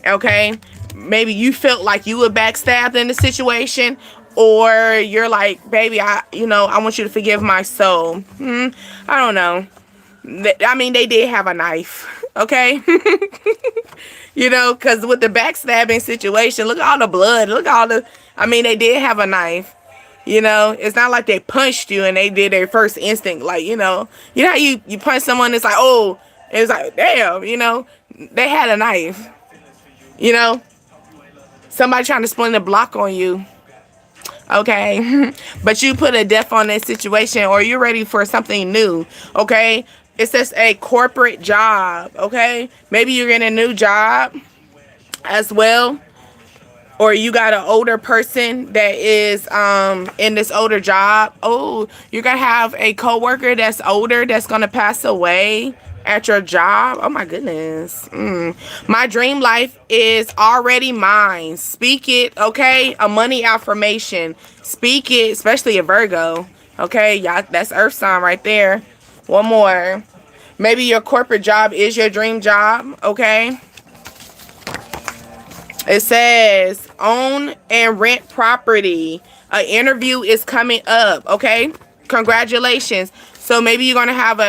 Okay, maybe you felt like you were backstabbed in the situation, or you're like, baby, I want you to forgive my soul. I don't know. I mean, they did have a knife. Okay. Because with the backstabbing situation, look at all the blood. Look at all the... I mean, they did have a knife. It's not like they punched you and they did their first instinct. Like, how you punch someone, it's like, oh, it's like, damn, they had a knife. Somebody trying to split a block on you. Okay. But you put a death on that situation, or you're ready for something new. Okay. It says a corporate job, okay? Maybe you're in a new job as well. Or you got an older person that is in this older job. Oh, you're going to have a coworker that's older that's going to pass away at your job. Oh, my goodness. My dream life is already mine. Speak it, okay? A money affirmation. Speak it, especially a Virgo. Okay, y'all, that's Earth sign right there. One more. Maybe your corporate job is your dream job, okay? It says own and rent property. An interview is coming up, okay? Congratulations. So maybe you're gonna have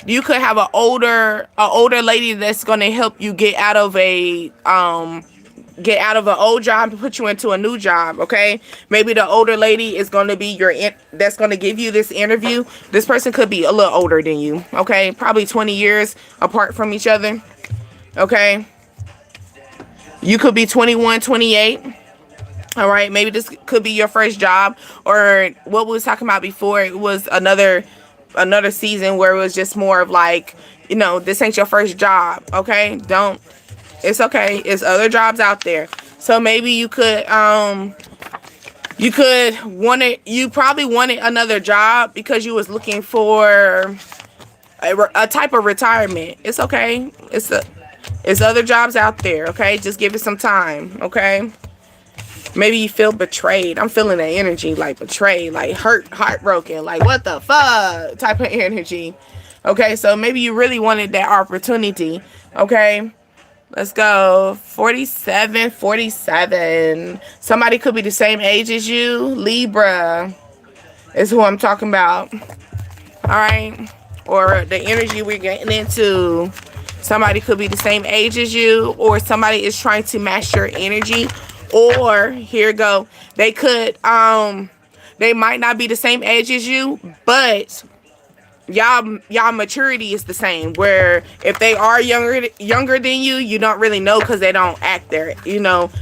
you could have an older lady that's gonna help you get out of an old job and put you into a new job, okay? Maybe the older lady is going to be that's going to give you this interview. This person could be a little older than you, okay? Probably 20 years apart from each other, okay? You could be 21, 28, all right? Maybe this could be your first job, or what we was talking about before, it was another season where it was just more of like, this ain't your first job, okay? It's okay. It's other jobs out there. So maybe you probably wanted another job because you was looking for a type of retirement. It's okay. It's other jobs out there. Okay. Just give it some time. Okay. Maybe you feel betrayed. I'm feeling that energy, like betrayed, like heartbroken, like what the fuck type of energy. Okay. So maybe you really wanted that opportunity. Okay. Let's go. 47. Somebody could be the same age as you. Libra is who I'm talking about. All right. Or the energy we're getting into. Somebody could be the same age as you, or somebody is trying to match your energy. Or here you go. They could they might not be the same age as you, but y'all maturity is the same, where if they are younger than you, you don't really know because they don't act their,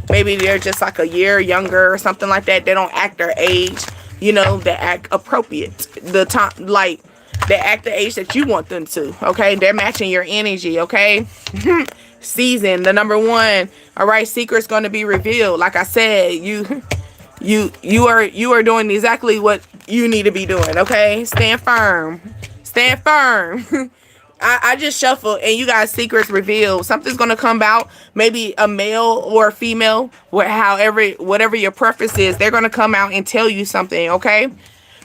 maybe they're just like a year younger or something like that. They don't act their age, they act appropriate, the time, like they act the age that you want them to. Okay, they're matching your energy. Okay. Season, the number 1. All right, secret's going to be revealed. Like I said, you are doing exactly what you need to be doing. Okay, stand firm. Stand firm. I just shuffled and you got secrets revealed. Something's going to come out. Maybe a male or a female, whatever your preference is, they're going to come out and tell you something, okay?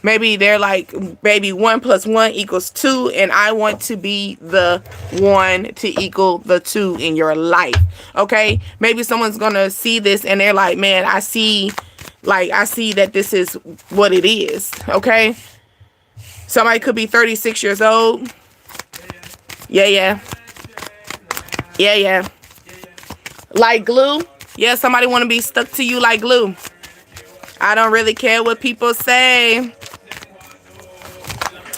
Maybe they're like, baby, 1 + 1 = 2, and I want to be the 1 to equal the 2 in your life, okay? Maybe someone's going to see this and they're like, man, I see that this is what it is, okay? Somebody could be 36 years old. Yeah. Like glue. Yeah, somebody want to be stuck to you like glue. I don't really care what people say.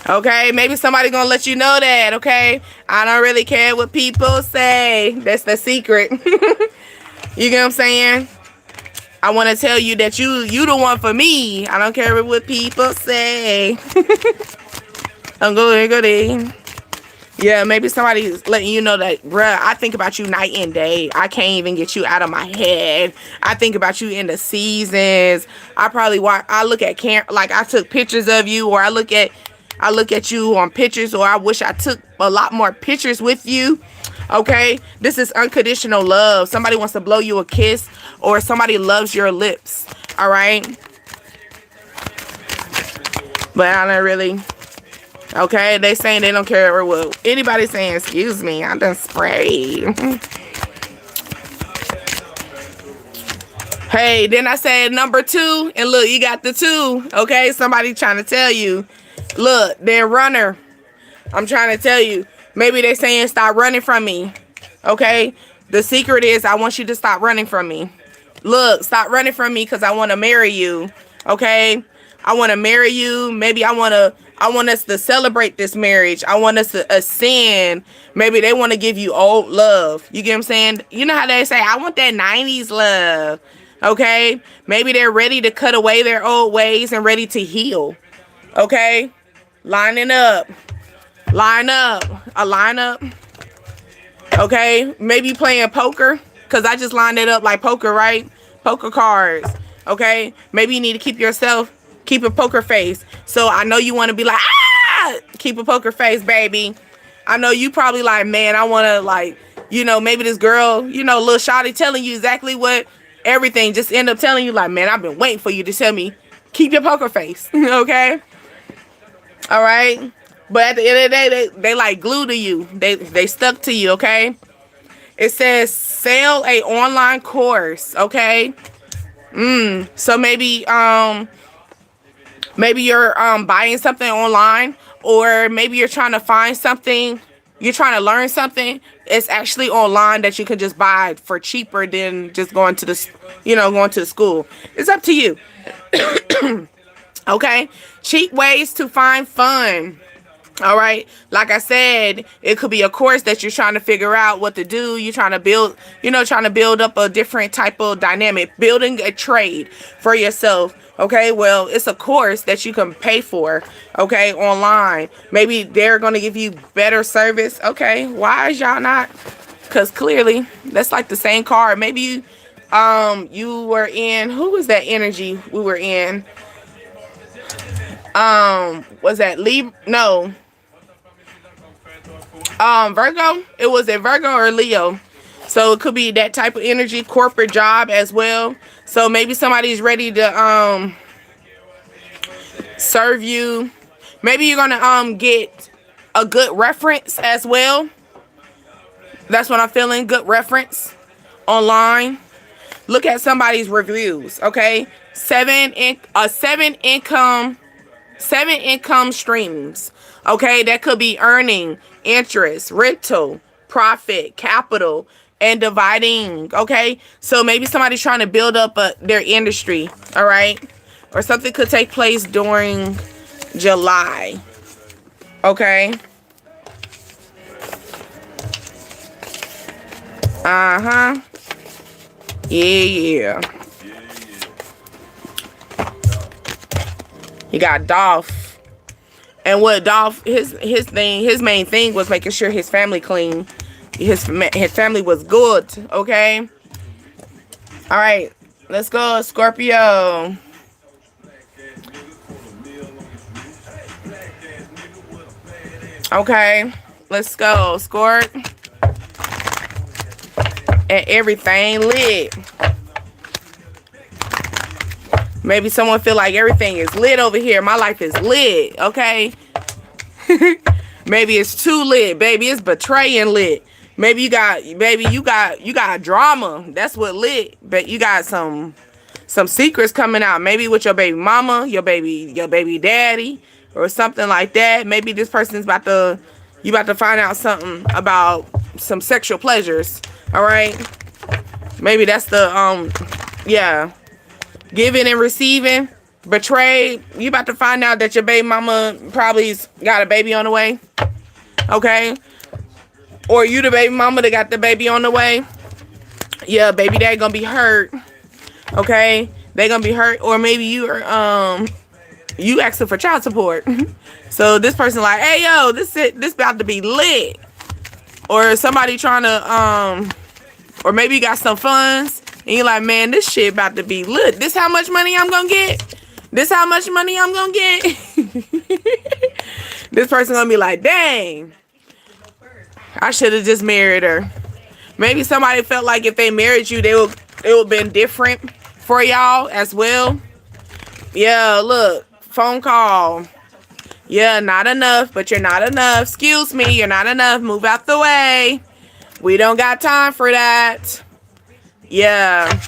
Okay, maybe somebody gonna let you know that, okay? I don't really care what people say. That's the secret. You get what I'm saying? I want to tell you that you the one for me. I don't care what people say. I'm good. Yeah, maybe somebody's letting you know that, bruh, I think about you night and day. I can't even get you out of my head. I think about you in the seasons. I look at like I took pictures of you, or I look at you on pictures, or I wish I took a lot more pictures with you. Okay, this is unconditional love. Somebody wants to blow you a kiss, or somebody loves your lips. All right, but I don't really. Okay, they saying they don't care what anybody saying. Excuse me, I done sprayed. Hey, then I said number 2, and look, you got the 2. Okay, somebody trying to tell you, look, they're runner. I'm trying to tell you. Maybe they saying stop running from me. Okay, the secret is I want you to stop running from me. Look, stop running from me because I want to marry you. Okay, I want to marry you. Maybe I want us to celebrate this marriage. I want us to ascend. Maybe they want to give you old love. You get what I'm saying? You know how they say, I want that 90s love. Okay? Maybe they're ready to cut away their old ways and ready to heal. Okay? Lining up. Line up. A lineup. Okay? Maybe playing poker. Because I just lined it up like poker, right? Poker cards. Okay? Maybe you need to keep a poker face. So I know you want to be like, keep a poker face, baby. I know you probably like, man, I want to like, maybe this girl, little shawty telling you exactly what everything, just end up telling you like, man, I've been waiting for you to tell me, keep your poker face. Okay. All right. But at the end of the day, they like glue to you. They stuck to you. Okay. It says sell a online course. Okay. So maybe you're buying something online, or maybe you're trying to find something, you're trying to learn something. It's actually online that you can just buy for cheaper than just going to the school. It's up to you. Okay, cheap ways to find fun. All right, like I said, it could be a course that you're trying to figure out what to do. You're trying to build up a different type of dynamic, building a trade for yourself. Okay, well, it's a course that you can pay for, okay, online. Maybe they're going to give you better service. Okay, why is y'all not? Because clearly, that's like the same card. Maybe you were in, who was that energy we were in? Was that Libra? No. Virgo? It was a Virgo or Leo. So it could be that type of energy, corporate job as well. So maybe somebody's ready to serve you. Maybe you're gonna get a good reference as well. That's what I'm feeling. Good reference online. Look at somebody's reviews. Okay, 7 income streams. Okay, that could be earning, interest, rental, profit, capital, and dividing. Okay, so maybe somebody's trying to build up their industry. All right, or something could take place during July. Okay. Yeah. You got Dolph. And what Dolph, his main thing was making sure his family clean. His family was good, okay? All right, let's go, Scorpio. Okay, let's go, Scorp. And everything lit. Maybe someone feel like everything is lit over here. My life is lit, okay? Maybe it's too lit, baby. It's betraying lit. Maybe you got drama. That's what lit. But you got some secrets coming out. Maybe with your baby mama, your baby daddy, or something like that. Maybe this person's about to find out something about some sexual pleasures. All right. Maybe that's the giving and receiving, betrayed. You about to find out that your baby mama probably's got a baby on the way. Okay. Or you the baby mama that got the baby on the way. Yeah, baby dad gonna be hurt. Okay, they gonna be hurt, or maybe you asking for child support. So this person like, hey yo, this about to be lit. Or somebody trying to or maybe you got some funds and you're like, man, this shit about to be lit. This how much money I'm gonna get? This how much money I'm gonna get? This person gonna be like, dang, I should have just married her. Maybe somebody felt like if they married you, it would been different for y'all as well. Yeah, look, phone call. Yeah, not enough, but you're not enough. Excuse me, you're not enough. Move out the way. We don't got time for that. Yeah.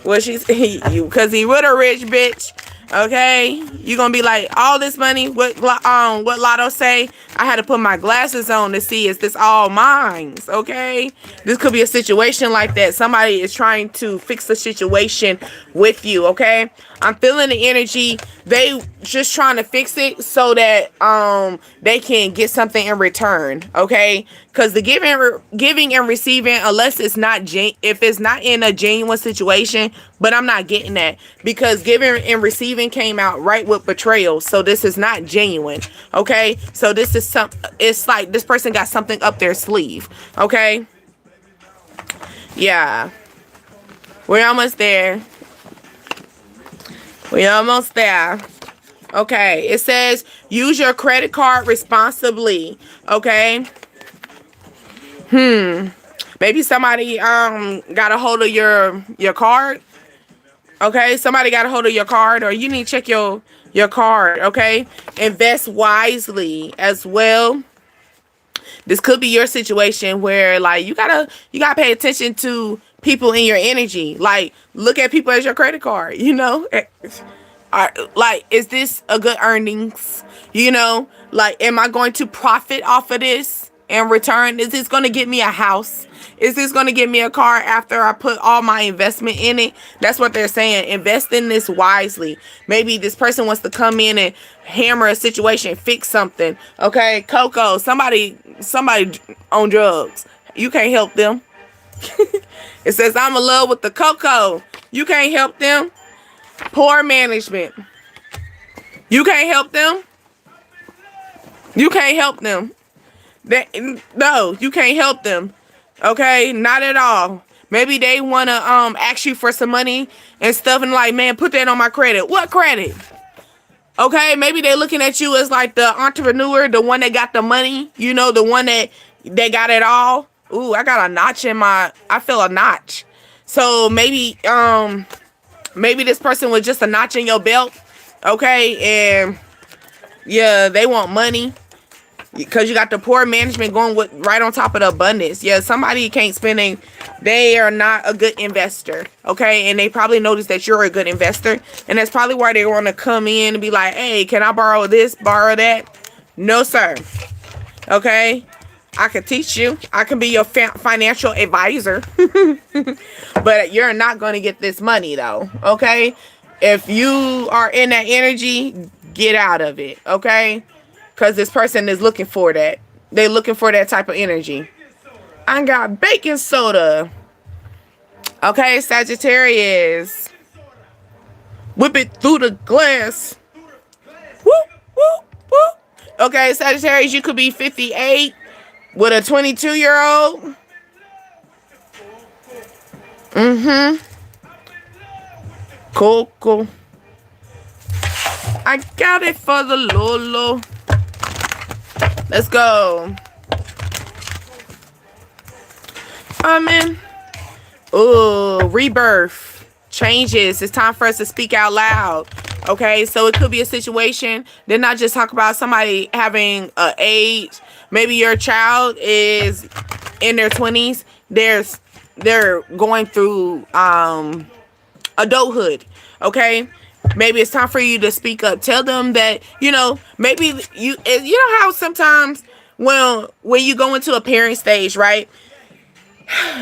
Well, she's you, cause he with a rich bitch. Okay, you gonna be like, all this money. What Lotto say? I had to put my glasses on to see, is this all mine? Okay, this could be a situation like that. Somebody is trying to fix the situation with you. Okay, I'm feeling the energy. They just trying to fix it so that they can get something in return. Okay, because the giving and receiving, unless it's not if it's not in a genuine situation, but I'm not getting that, because giving and receiving came out right with betrayal. So this is not genuine. Okay, so this is it's like this person got something up their sleeve. Okay, yeah, we're almost there. We're almost there. Okay, it says use your credit card responsibly. Okay. Maybe somebody got a hold of your card. Okay, somebody got a hold of your card, or you need to check your card. Okay, invest wisely as well. This could be your situation where like you gotta pay attention to people in your energy. Like, look at people as your credit card. You know, like, is this a good earnings? You know, like, am I going to profit off of this in return? Is this going to get me a house? Is this going to get me a car after I put all my investment in it? That's what they're saying. Invest in this wisely. Maybe this person wants to come in and hammer a situation, fix something. Okay, Coco, somebody on drugs. You can't help them. It says, I'm in love with the Coco. You can't help them. Poor management. You can't help them. You can't help them. No, you can't help them. Okay, not at all. Maybe they want to ask you for some money and stuff, and like, man, put that on my credit. What credit? Okay, maybe they're looking at you as like the entrepreneur, the one that got the money, you know, the one that got it all. Ooh, I got a notch in my, I feel a notch. So maybe this person was just a notch in your belt. Okay, and yeah, they want money. Because you got the poor management going with right on top of the abundance. Yeah, somebody can't spending. They are not a good investor. Okay, and they probably notice that you're a good investor, and that's probably why they want to come in and be like, "Hey, can I borrow this? Borrow that?" No, sir. Okay, I can teach you. I can be your financial advisor, but you're not going to get this money though. Okay, if you are in that energy, get out of it. Okay. Because this person is looking for that. They're looking for that type of energy. I got baking soda. Okay, Sagittarius. Whip it through the glass. Whoop, whoop, whoop. Okay, Sagittarius, you could be 58 with a 22-year-old. Cool, cool. I got it for the Lolo. Let's go. Man. Oh, rebirth. Changes. It's time for us to speak out loud. Okay, so it could be a situation. They're not just talking about somebody having an age. Maybe your child is in their 20s. They're going through adulthood. Okay. Maybe it's time for you to speak up. Tell them that, you know, maybe you know how sometimes when you go into a parent stage, right?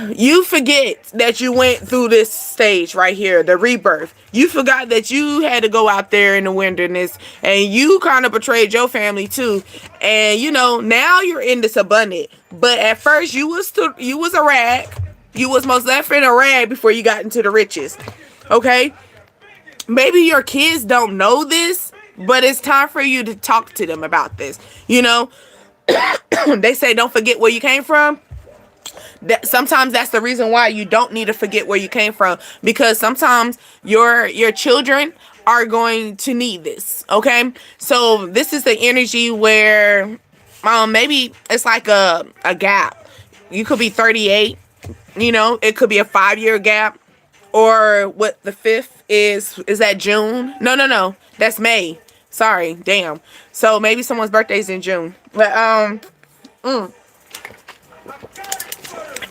You forget that you went through this stage right here, the rebirth. You forgot that you had to go out there in the wilderness and you kind of betrayed your family too. And, you know, now you're in this abundant. But at first you was a rag. You was most definitely a rag before you got into the riches. Okay? Maybe your kids don't know this, but it's time for you to talk to them about this. You know, they say don't forget where you came from. Sometimes that's the reason why you don't need to forget where you came from, because sometimes your children are going to need this. Okay, so this is the energy where maybe it's like a gap. You could be 38, you know, it could be a 5-year gap. Or what, the 5th is that June? No, that's May. Sorry, damn. So maybe someone's birthday's in June. But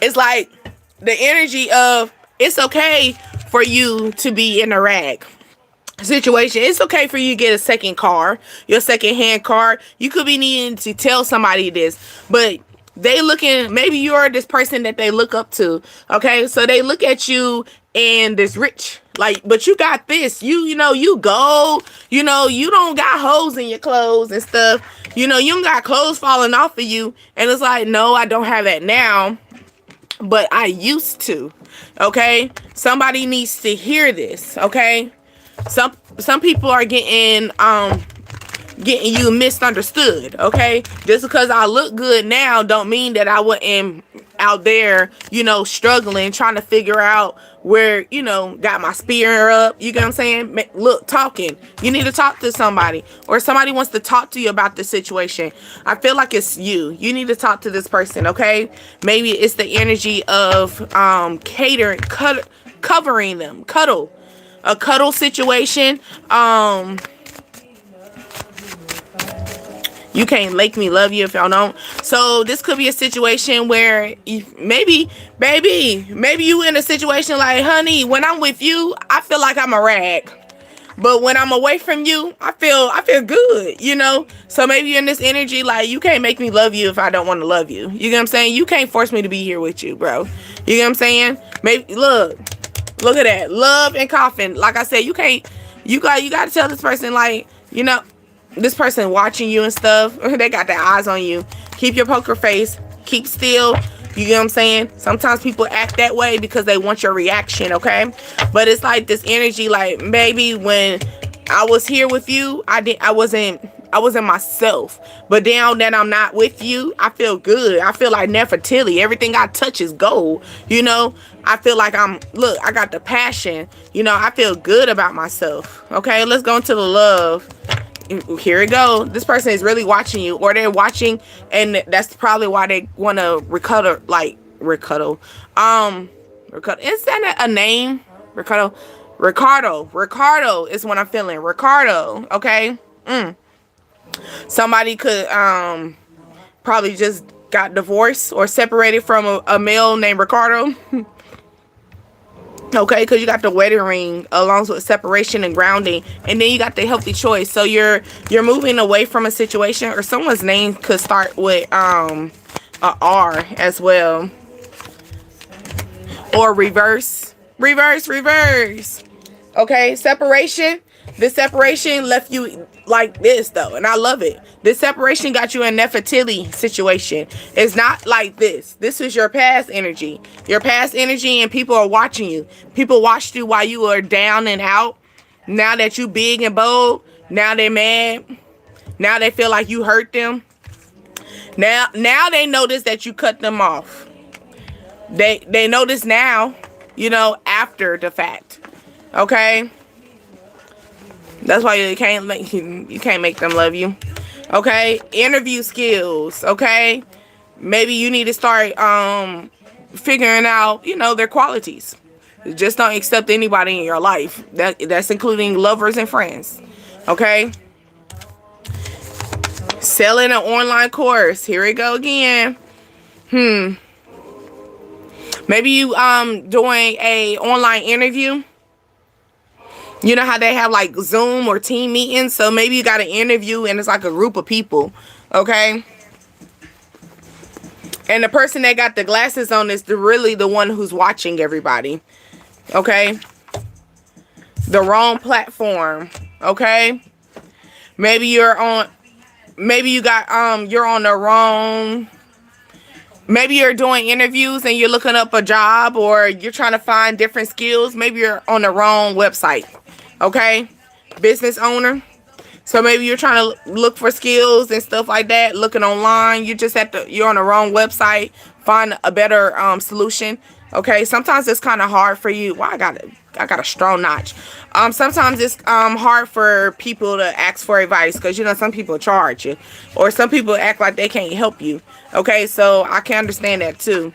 it's like the energy of, it's okay for you to be in a rag situation. It's okay for you to get a second car, your second hand car. You could be needing to tell somebody this, but they looking, maybe you're this person that they look up to. Okay, so they look at you and this rich, like, but you got this, you know, you go, you know, you don't got holes in your clothes and stuff, you know, you don't got clothes falling off of you, and it's like, no, I don't have that now, but I used to. Okay, somebody needs to hear this. Okay, some people are getting you misunderstood. Okay, just because I look good now don't mean that I wasn't out there, you know, struggling, trying to figure out where, you know, got my spear up. You get what I'm saying? Look, talking. You need to talk to somebody, or somebody wants to talk to you about the situation. I feel like it's you. You need to talk to this person. Okay, maybe it's the energy of covering them, a cuddle situation. You can't make me love you if y'all don't. So this could be a situation where maybe you in a situation like, honey, when I'm with you, I feel like I'm a rag. But when I'm away from you, I feel good, you know? So maybe you're in this energy like, you can't make me love you if I don't want to love you. You get what I'm saying? You can't force me to be here with you, bro. You get what I'm saying? Maybe look at that. Love and coffin. Like I said, you got to tell this person, like, you know, this person watching you and stuff, they got their eyes on you. Keep your poker face. Keep still. You get what I'm saying? Sometimes people act that way because they want your reaction, okay? But it's like this energy, like, maybe when I was here with you, I wasn't myself. But now that I'm not with you, I feel good. I feel like Nefertiti. Everything I touch is gold. You know, I feel like I got the passion. You know, I feel good about myself. Okay, let's go into the love. Here we go. This person is really watching you, or they're watching, and that's probably why they want to recuddle. Is that a name? Ricardo is what I'm feeling. Ricardo. Okay. Somebody could probably just got divorced or separated from a male named Ricardo. Okay, because you got the wedding ring along with separation and grounding, and then you got the healthy choice. So you're moving away from a situation, or someone's name could start with a R as well, or reverse. Okay, separation. This separation left you like this though, and I love it. This separation got you in a Nefertiti situation. It's not like this. This is your past energy. Your past energy, and people are watching you. People watched you while you were down and out. Now that you big and bold, now they're mad. Now they feel like you hurt them. Now they notice that you cut them off. They notice now, you know, after the fact. Okay? That's why you can't make them love you. Okay? Interview skills. Okay? Maybe you need to start figuring out, you know, their qualities. Just don't accept anybody in your life. That's including lovers and friends. Okay? Selling an online course. Here we go again. Maybe you doing a online interview. You know how they have like Zoom or team meetings? So maybe you got an interview and it's like a group of people. Okay? And the person that got the glasses on is really the one who's watching everybody. Okay? The wrong platform. Okay? Maybe you're on the wrong. Maybe you're doing interviews and you're looking up a job, or you're trying to find different skills. Maybe you're on the wrong website. Okay? Business owner. So maybe you're trying to look for skills and stuff like that, looking online. You just have to, you're on the wrong website. Find a better solution. Okay? Sometimes it's kind of hard for you. Well, I got a strong notch. Sometimes it's hard for people to ask for advice, because you know some people charge you, or some people act like they can't help you. Okay, so I can understand that too.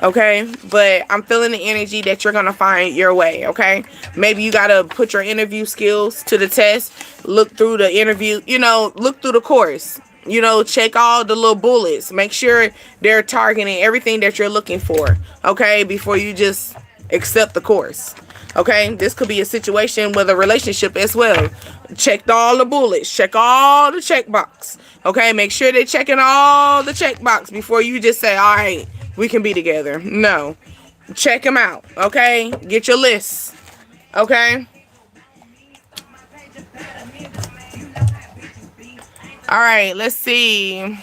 Okay, but I'm feeling the energy that you're gonna find your way. Okay, maybe you gotta put your interview skills to the test. Look through the interview, you know, look through the course, you know, check all the little bullets, make sure they're targeting everything that you're looking for. Okay, before you just accept the course. Okay, this could be a situation with a relationship as well. Check all the bullets, check all the check box. Okay, make sure they're checking all the check box before you just say, all right, we can be together. No, check them out. Okay, get your list. Okay. All right, let's see.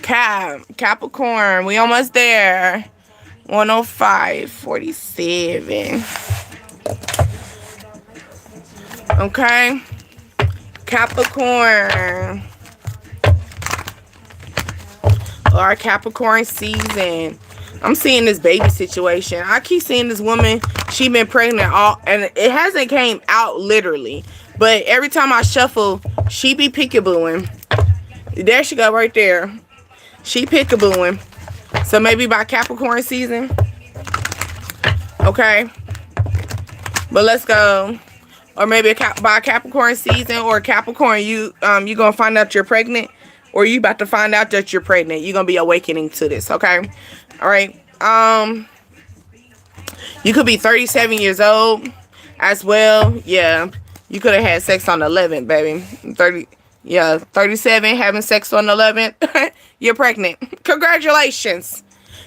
Capricorn, we almost there. 105.47. Okay, Capricorn, or Capricorn season. I'm seeing this baby situation. I keep seeing this woman. She been pregnant and it hasn't came out literally, but every time I shuffle, she be peekabooing. There she go, right there. She peekabooing. So maybe by Capricorn season. Okay, but let's go. Or maybe by Capricorn season, or Capricorn, you gonna find out you're pregnant, or you about to find out that you're pregnant. You're gonna be awakening to this. Okay, all right. You could be 37 years old as well. Yeah, you could have had sex on the 11th, baby. 37 having sex on the 11th. You're pregnant. Congratulations.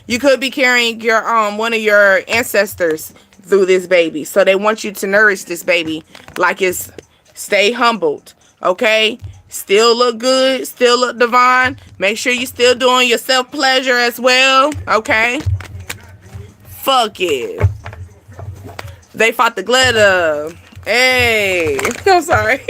You could be carrying your one of your ancestors through this baby, so they want you to nourish this baby like it's, stay humbled. Okay, still look good, still look divine. Make sure you still doing your self-pleasure as well. Okay, fuck it, they fought the glitter. Hey, I'm sorry.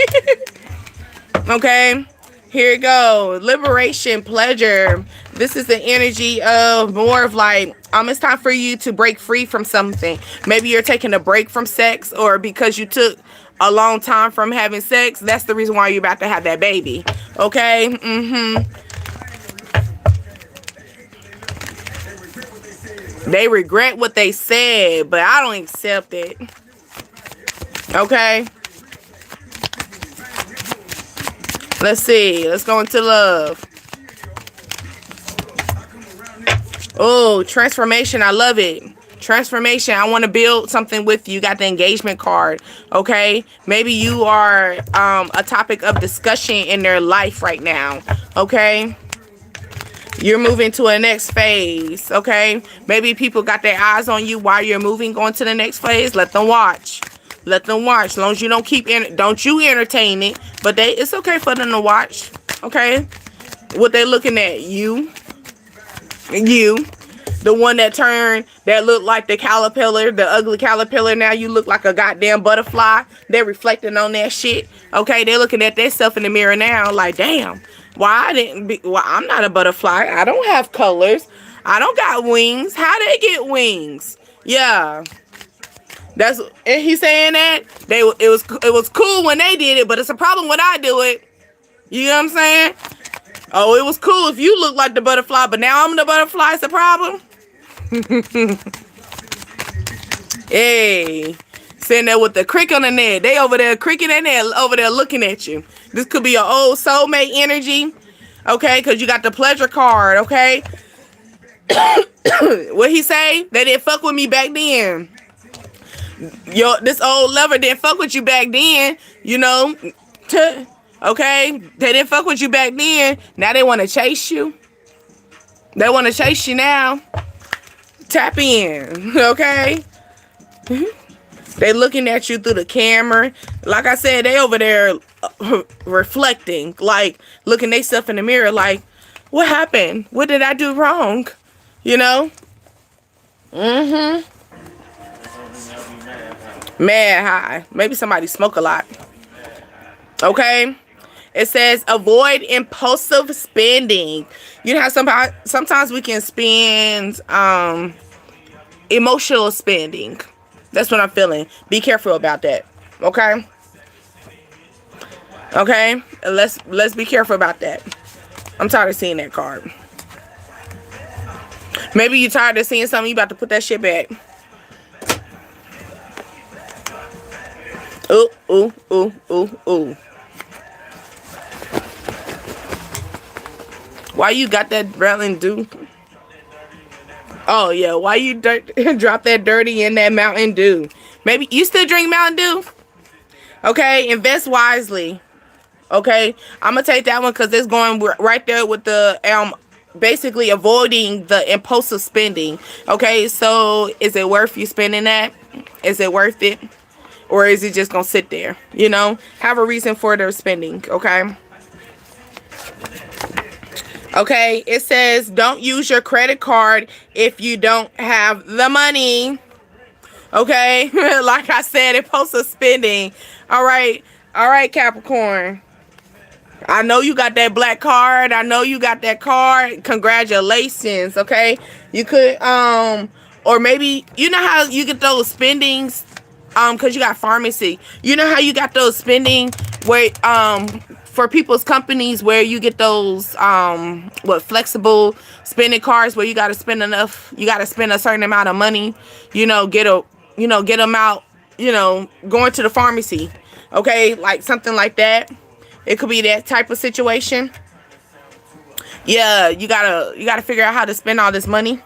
Okay, here you go. Liberation, pleasure. This is the energy of more of like, it's time for you to break free from something. Maybe you're taking a break from sex, or because you took a long time from having sex, that's the reason why you're about to have that baby. Okay? They regret what they said, but I don't accept it. Okay? Let's see. Let's go into love. Oh, transformation. I love it. Transformation. I want to build something with you. Got the engagement card. Okay. Maybe you are a topic of discussion in their life right now. Okay. You're moving to a next phase. Okay. Maybe people got their eyes on you while you're moving on to the next phase. Let them watch. Let them watch. As long as you don't don't you entertain it. But it's okay for them to watch. Okay. What they looking at? You. The one that turned, that looked like the caterpillar, the ugly caterpillar. Now you look like a goddamn butterfly. They're reflecting on that shit. Okay, they're looking at themselves in the mirror now like, damn, I'm not a butterfly. I don't have colors. I don't got wings. How they get wings? Yeah. And he's saying that it was cool when they did it, but it's a problem when I do it. You know what I'm saying? Oh, it was cool if you look like the butterfly, but now I'm the butterfly. It's a problem. Hey, sitting there with the crick on the neck. They over there cricking in there, over there looking at you. This could be your old soulmate energy. Okay, because you got the pleasure card. Okay. What he say? They didn't fuck with me back then. This old lover didn't fuck with you back then. You know. Okay, they didn't fuck with you back then. Now they want to chase you. They want to chase you now. Tap in, okay? They looking at you through the camera. Like I said, they over there reflecting, like looking themselves in the mirror like, what happened? What did I do wrong? You know? Mad high. Maybe somebody smoke a lot. Okay? It says avoid impulsive spending. You know how sometimes we can spend emotional spending. That's what I'm feeling. Be careful about that. Okay? Okay? Let's be careful about that. I'm tired of seeing that card. Maybe you're tired of seeing something, you about to put that shit back. Ooh, ooh, ooh, ooh, ooh. Why you got that Mountain Dew? Oh, yeah. Why you drop that dirty in that Mountain Dew? Maybe you still drink Mountain Dew? Okay, invest wisely. Okay, I'm going to take that one because it's going right there with the basically avoiding the impulsive spending. Okay, so is it worth you spending that? Is it worth it? Or is it just gonna sit there? You know, have a reason for their spending. Okay. Okay, it says don't use your credit card if you don't have the money. Okay, like I said, impulsive spending. All right, Capricorn. I know you got that black card. I know you got that card. Congratulations. Okay. You could, or maybe, you know how you get those spendings, cause you got pharmacy. You know how you got those spending where, for people's companies where you get those, flexible spending cards where you got to spend enough, you got to spend a certain amount of money, get them out, going to the pharmacy. Okay. Like something like that. It could be that type of situation. Yeah, you gotta figure out how to spend all this money.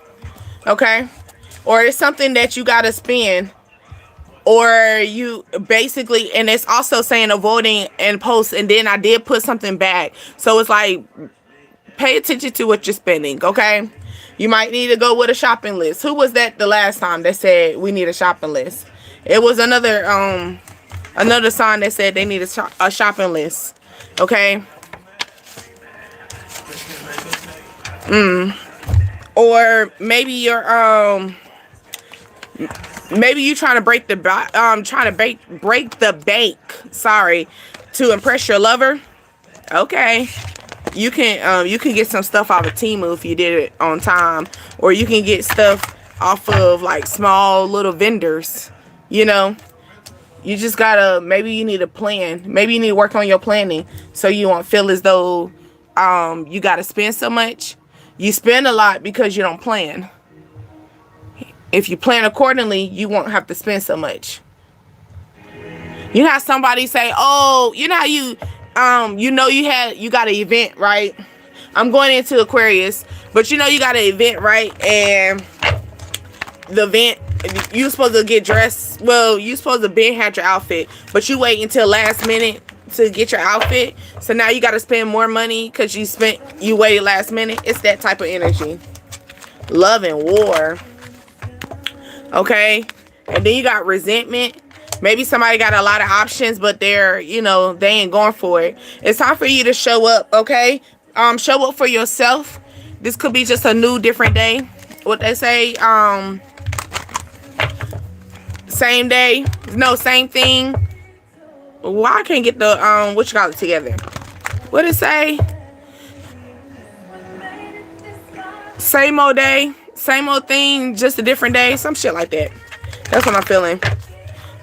Okay? Or it's something that you gotta spend. Or you basically, and it's also saying avoiding impulse, and then I did put something back. So it's like, pay attention to what you're spending, okay? You might need to go with a shopping list. Who was that the last time that said we need a shopping list? It was another sign that said they need a shopping list. Okay. Or maybe you're maybe you trying to break the bank, sorry, to impress your lover. Okay. You can get some stuff off of Temu if you did it on time, or you can get stuff off of like small little vendors, You just gotta, maybe you need a plan. Maybe you need to work on your planning so you won't feel as though you gotta spend so much. You spend a lot because you don't plan. If you plan accordingly, you won't have to spend so much. You know how somebody say, oh, you know how you got an event, right? I'm going into Aquarius, but you got an event, right? And the event, you supposed to get dressed. Well, you supposed to have your outfit, but you wait until last minute to get your outfit. So now you got to spend more money because you waited last minute. It's that type of energy. Love and war. Okay. And then you got resentment. Maybe somebody got a lot of options, but they're, they ain't going for it. It's time for you to show up. Okay. Show up for yourself. This could be just a new, different day. What they say, same day, no, same thing. Why I can't get the what you call it together? What it say? Same old day, same old thing, just a different day, some shit like that. That's what I'm feeling.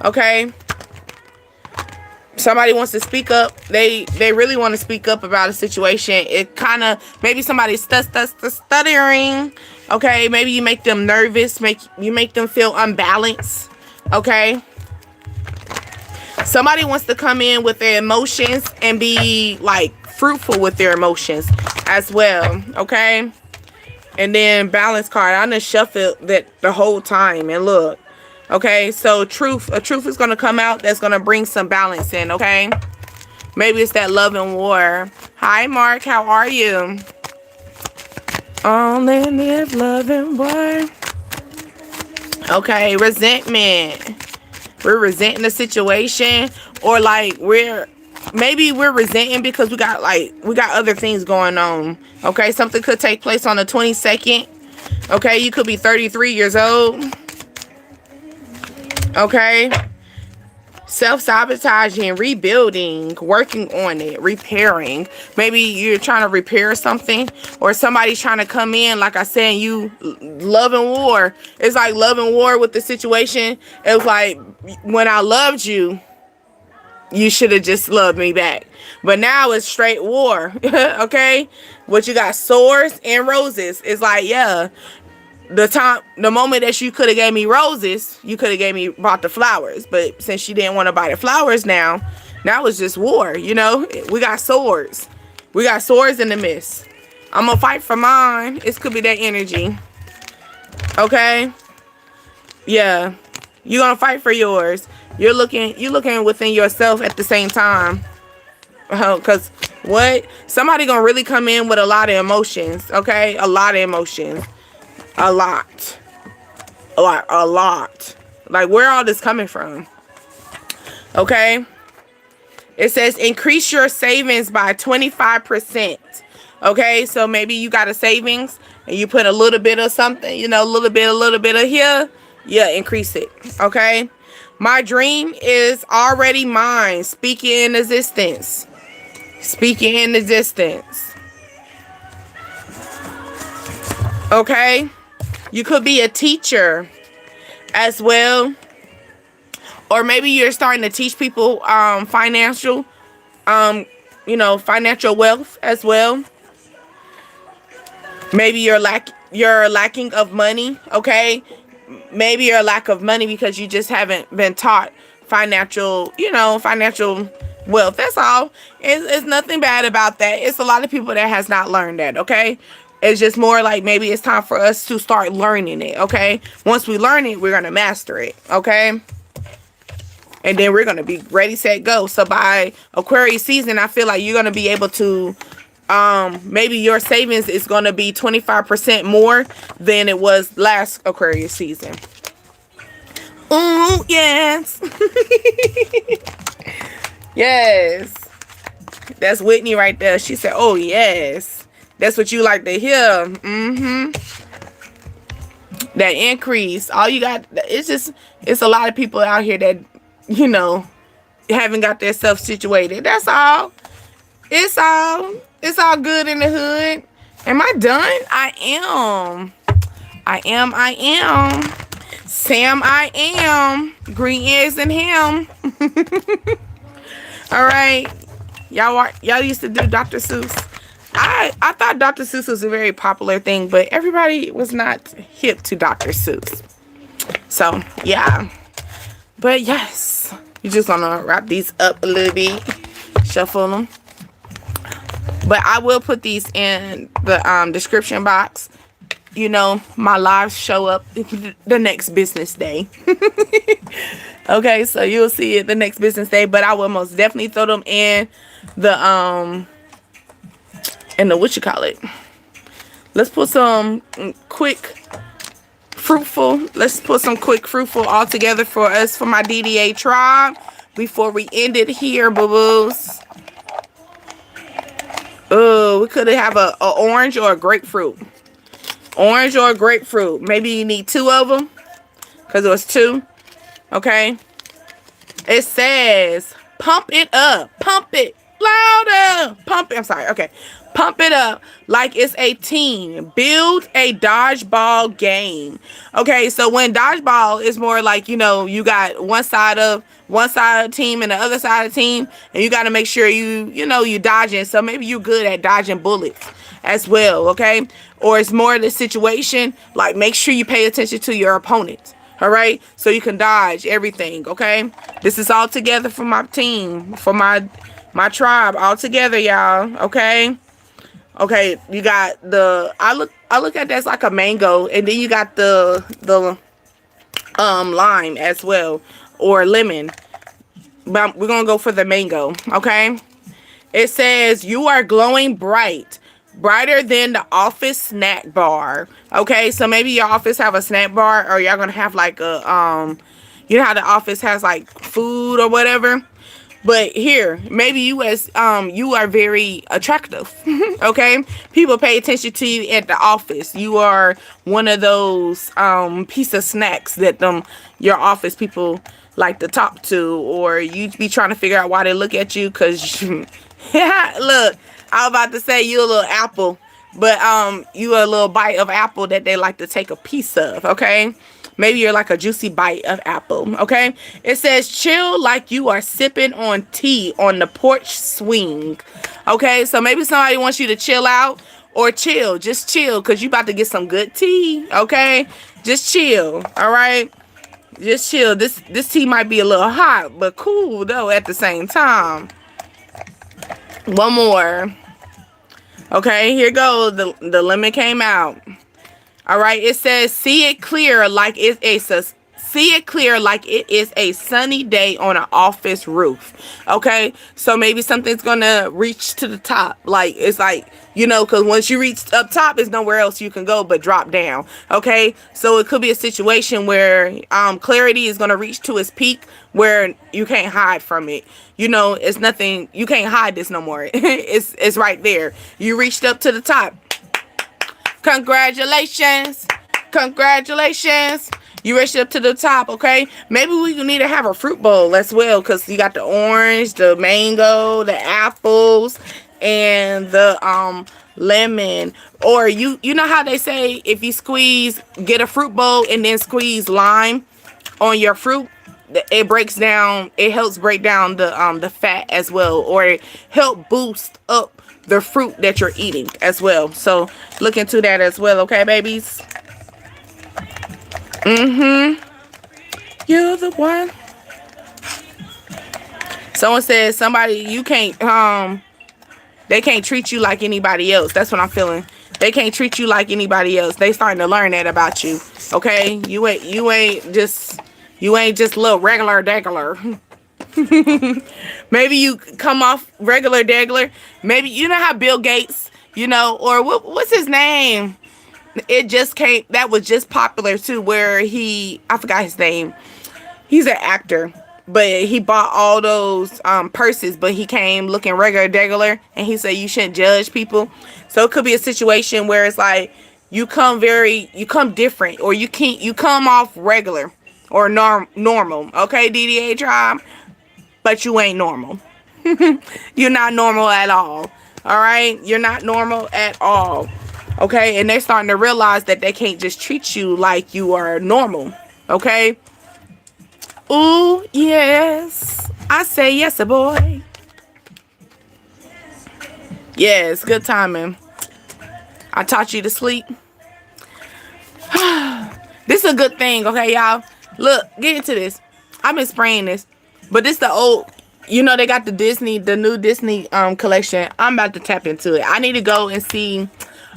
Okay. Somebody wants to speak up. They really want to speak up about a situation. It kind of, maybe somebody's stuttering. Okay, maybe you make them nervous, you make them feel unbalanced. Okay. Somebody wants to come in with their emotions and be like fruitful with their emotions as well. Okay. And then balance card. I just shuffled that the whole time and look. Okay, so a truth is going to come out that's going to bring some balance in, okay? Maybe it's that love and war. Hi, Mark. How are you? Only live, love, and war. Okay, resentment. We're resenting the situation, or like maybe we're resenting because we got other things going on. Okay, something could take place on the 22nd. Okay, you could be 33 years old. Okay. Self-sabotaging, rebuilding, working on it, repairing. Maybe you're trying to repair something, or somebody's trying to come in, like I said, you love and war. It's like love and war with the situation. It was like, when I loved you, you should have just loved me back. But now it's straight war. Okay? What you got, swords and roses. It's like, yeah, the moment that you could have gave me roses, you could have bought the flowers. But since you didn't want to buy the flowers now it's just war, you know? We got swords. We got swords in the mist. I'm gonna fight for mine. It could be that energy. Okay? Yeah. You're gonna fight for yours. You're looking within yourself at the same time. Because what? Somebody gonna really come in with a lot of emotions. Okay? A lot of emotions. A lot. Like, where all this coming from? Okay? It says increase your savings by 25%. Okay? So maybe you got a savings and you put a little bit of something, you know, a little bit of here. Yeah, increase it. Okay? My dream is already mine. Speak it in existence. Speak it in existence. Okay? You could be a teacher as well. Or maybe you're starting to teach people financial wealth as well. Maybe you're lacking of money, okay? Maybe you're a lack of money because you just haven't been taught financial wealth. That's all. It's nothing bad about that. It's a lot of people that has not learned that, okay? It's just more like maybe it's time for us to start learning it, okay? Once we learn it, we're going to master it, okay? And then we're going to be ready, set, go. So by Aquarius season, I feel like you're going to be able to, maybe your savings is going to be 25% more than it was last Aquarius season. Oh, yes. Yes. That's Whitney right there. She said, oh, yes. That's what you like to hear. That increase. All you got, it's a lot of people out here that, you know, haven't got their self situated. That's all. It's all good in the hood. Am I done? I am. Sam, I am. Green eggs and ham. All right. Y'all used to do Dr. Seuss. I thought Dr. Seuss was a very popular thing, but everybody was not hip to Dr. Seuss. So, yeah. But, yes. You're just going to wrap these up a little bit. Shuffle them. But I will put these in the description box. You know, my lives show up the next business day. Okay, so you'll see it the next business day. But I will most definitely throw them in the what you call it. Let's put some quick fruitful all together for us, for my DDA tribe, before we end it here, boo-boos. Oh, we could have a orange or a grapefruit. Orange or a grapefruit. Maybe you need two of them, because it was two. Okay. It says, pump it up. Pump it louder. Pump it. I'm sorry. Okay. Pump it up like it's a team. Build a dodgeball game. Okay, so when dodgeball is more like, you know, you got one side of the team and the other side of the team, and you got to make sure you dodging. So maybe you're good at dodging bullets as well, okay? Or it's more the situation, like make sure you pay attention to your opponent. All right, so you can dodge everything, okay? This is all together for my team, for my tribe, all together, y'all, okay? Okay, you got the I look at that's like a mango, and then you got the lime as well, or lemon. But we're gonna go for the mango, okay? It says you are glowing brighter than the office snack bar. Okay, so maybe your office have a snack bar, or y'all gonna have like a you know how the office has like food or whatever. But here, maybe you are very attractive. Okay, people pay attention to you at the office. You are one of those piece of snacks that your office people like to talk to, or you be trying to figure out why they look at you, because look, I was about to say you a little apple, but you a little bite of apple that they like to take a piece of. Okay, maybe you're like a juicy bite of apple. Okay, it says chill like you are sipping on tea on the porch swing. Okay, so maybe somebody wants you to chill out, or just chill, because you about to get some good tea. Okay, just chill. All right, just chill. This tea might be a little hot, but cool though at the same time. One more. Okay, here goes. The limit came out. All right, it says see it clear like it is a sunny day on an office roof. Okay, so maybe something's gonna reach to the top. Like, it's like, because once you reach up top, there's nowhere else you can go but drop down. Okay, so it could be a situation where clarity is gonna reach to its peak, where you can't hide from it. It's nothing, you can't hide this no more. It's right there. You reached up to the top. Congratulations. You reached up to the top. Okay, maybe we need to have a fruit bowl as well, because you got the orange, the mango, the apples, and the lemon. Or you know how they say if you get a fruit bowl and then squeeze lime on your fruit, it helps break down the fat as well, or help boost up the fruit that you're eating as well. So look into that as well. Okay, babies. You're the one. Someone says you can't they can't treat you like anybody else. That's what I'm feeling. They can't treat you like anybody else. They starting to learn that about you. Okay, you ain't just little regular degular. Maybe you come off regular degular. Maybe you know how Bill Gates, or what's his name? That was just popular too, where I forgot his name. He's an actor, but he bought all those purses, but he came looking regular degular, and he said you shouldn't judge people. So it could be a situation where it's like you come different, or you come off regular or normal. Okay, DDA tribe, but you ain't normal. You're not normal at all. All right, you're not normal at all. Okay, and they're starting to realize that they can't just treat you like you are normal. Okay. Ooh, yes. I say yes, a boy. Yes, good timing. I taught you to sleep. This is a good thing, okay, y'all? Look, get into this. I've been spraying this. But this the old, they got the new Disney collection. I'm about to tap into it. I need to go and see.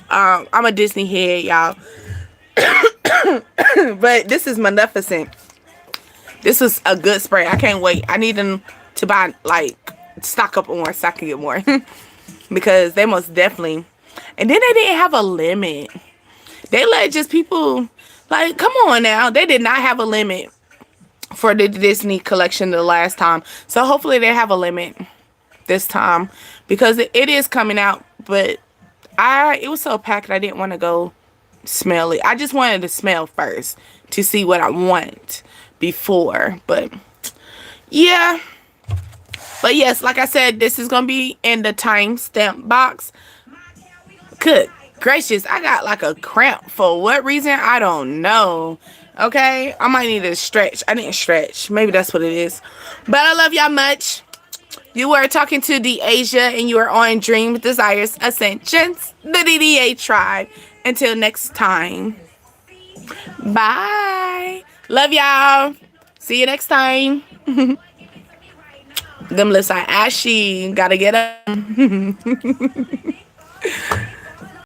I'm a Disney head, y'all. But this is magnificent. This is a good spray. I can't wait. I need them to buy, stock up on more so I can get more. Because they most definitely. And then they didn't have a limit. They let just people, come on now. They did not have a limit for the Disney collection the last time. So hopefully they have a limit this time. Because it is coming out. But it was so packed I didn't want to go smell it. I just wanted to smell first to see what I want before. But yeah. But yes, like I said, this is gonna be in the timestamp box. Good gracious, I got a cramp for what reason? I don't know. Okay, I might need to stretch. I didn't stretch. Maybe that's what it is. But I love y'all much. You were talking to the Asia, and you are on Dreams, Desires, Ascensions, the DDA tribe. Until next time. Bye. Love y'all. See you next time. Them lips are ashy. Gotta get up.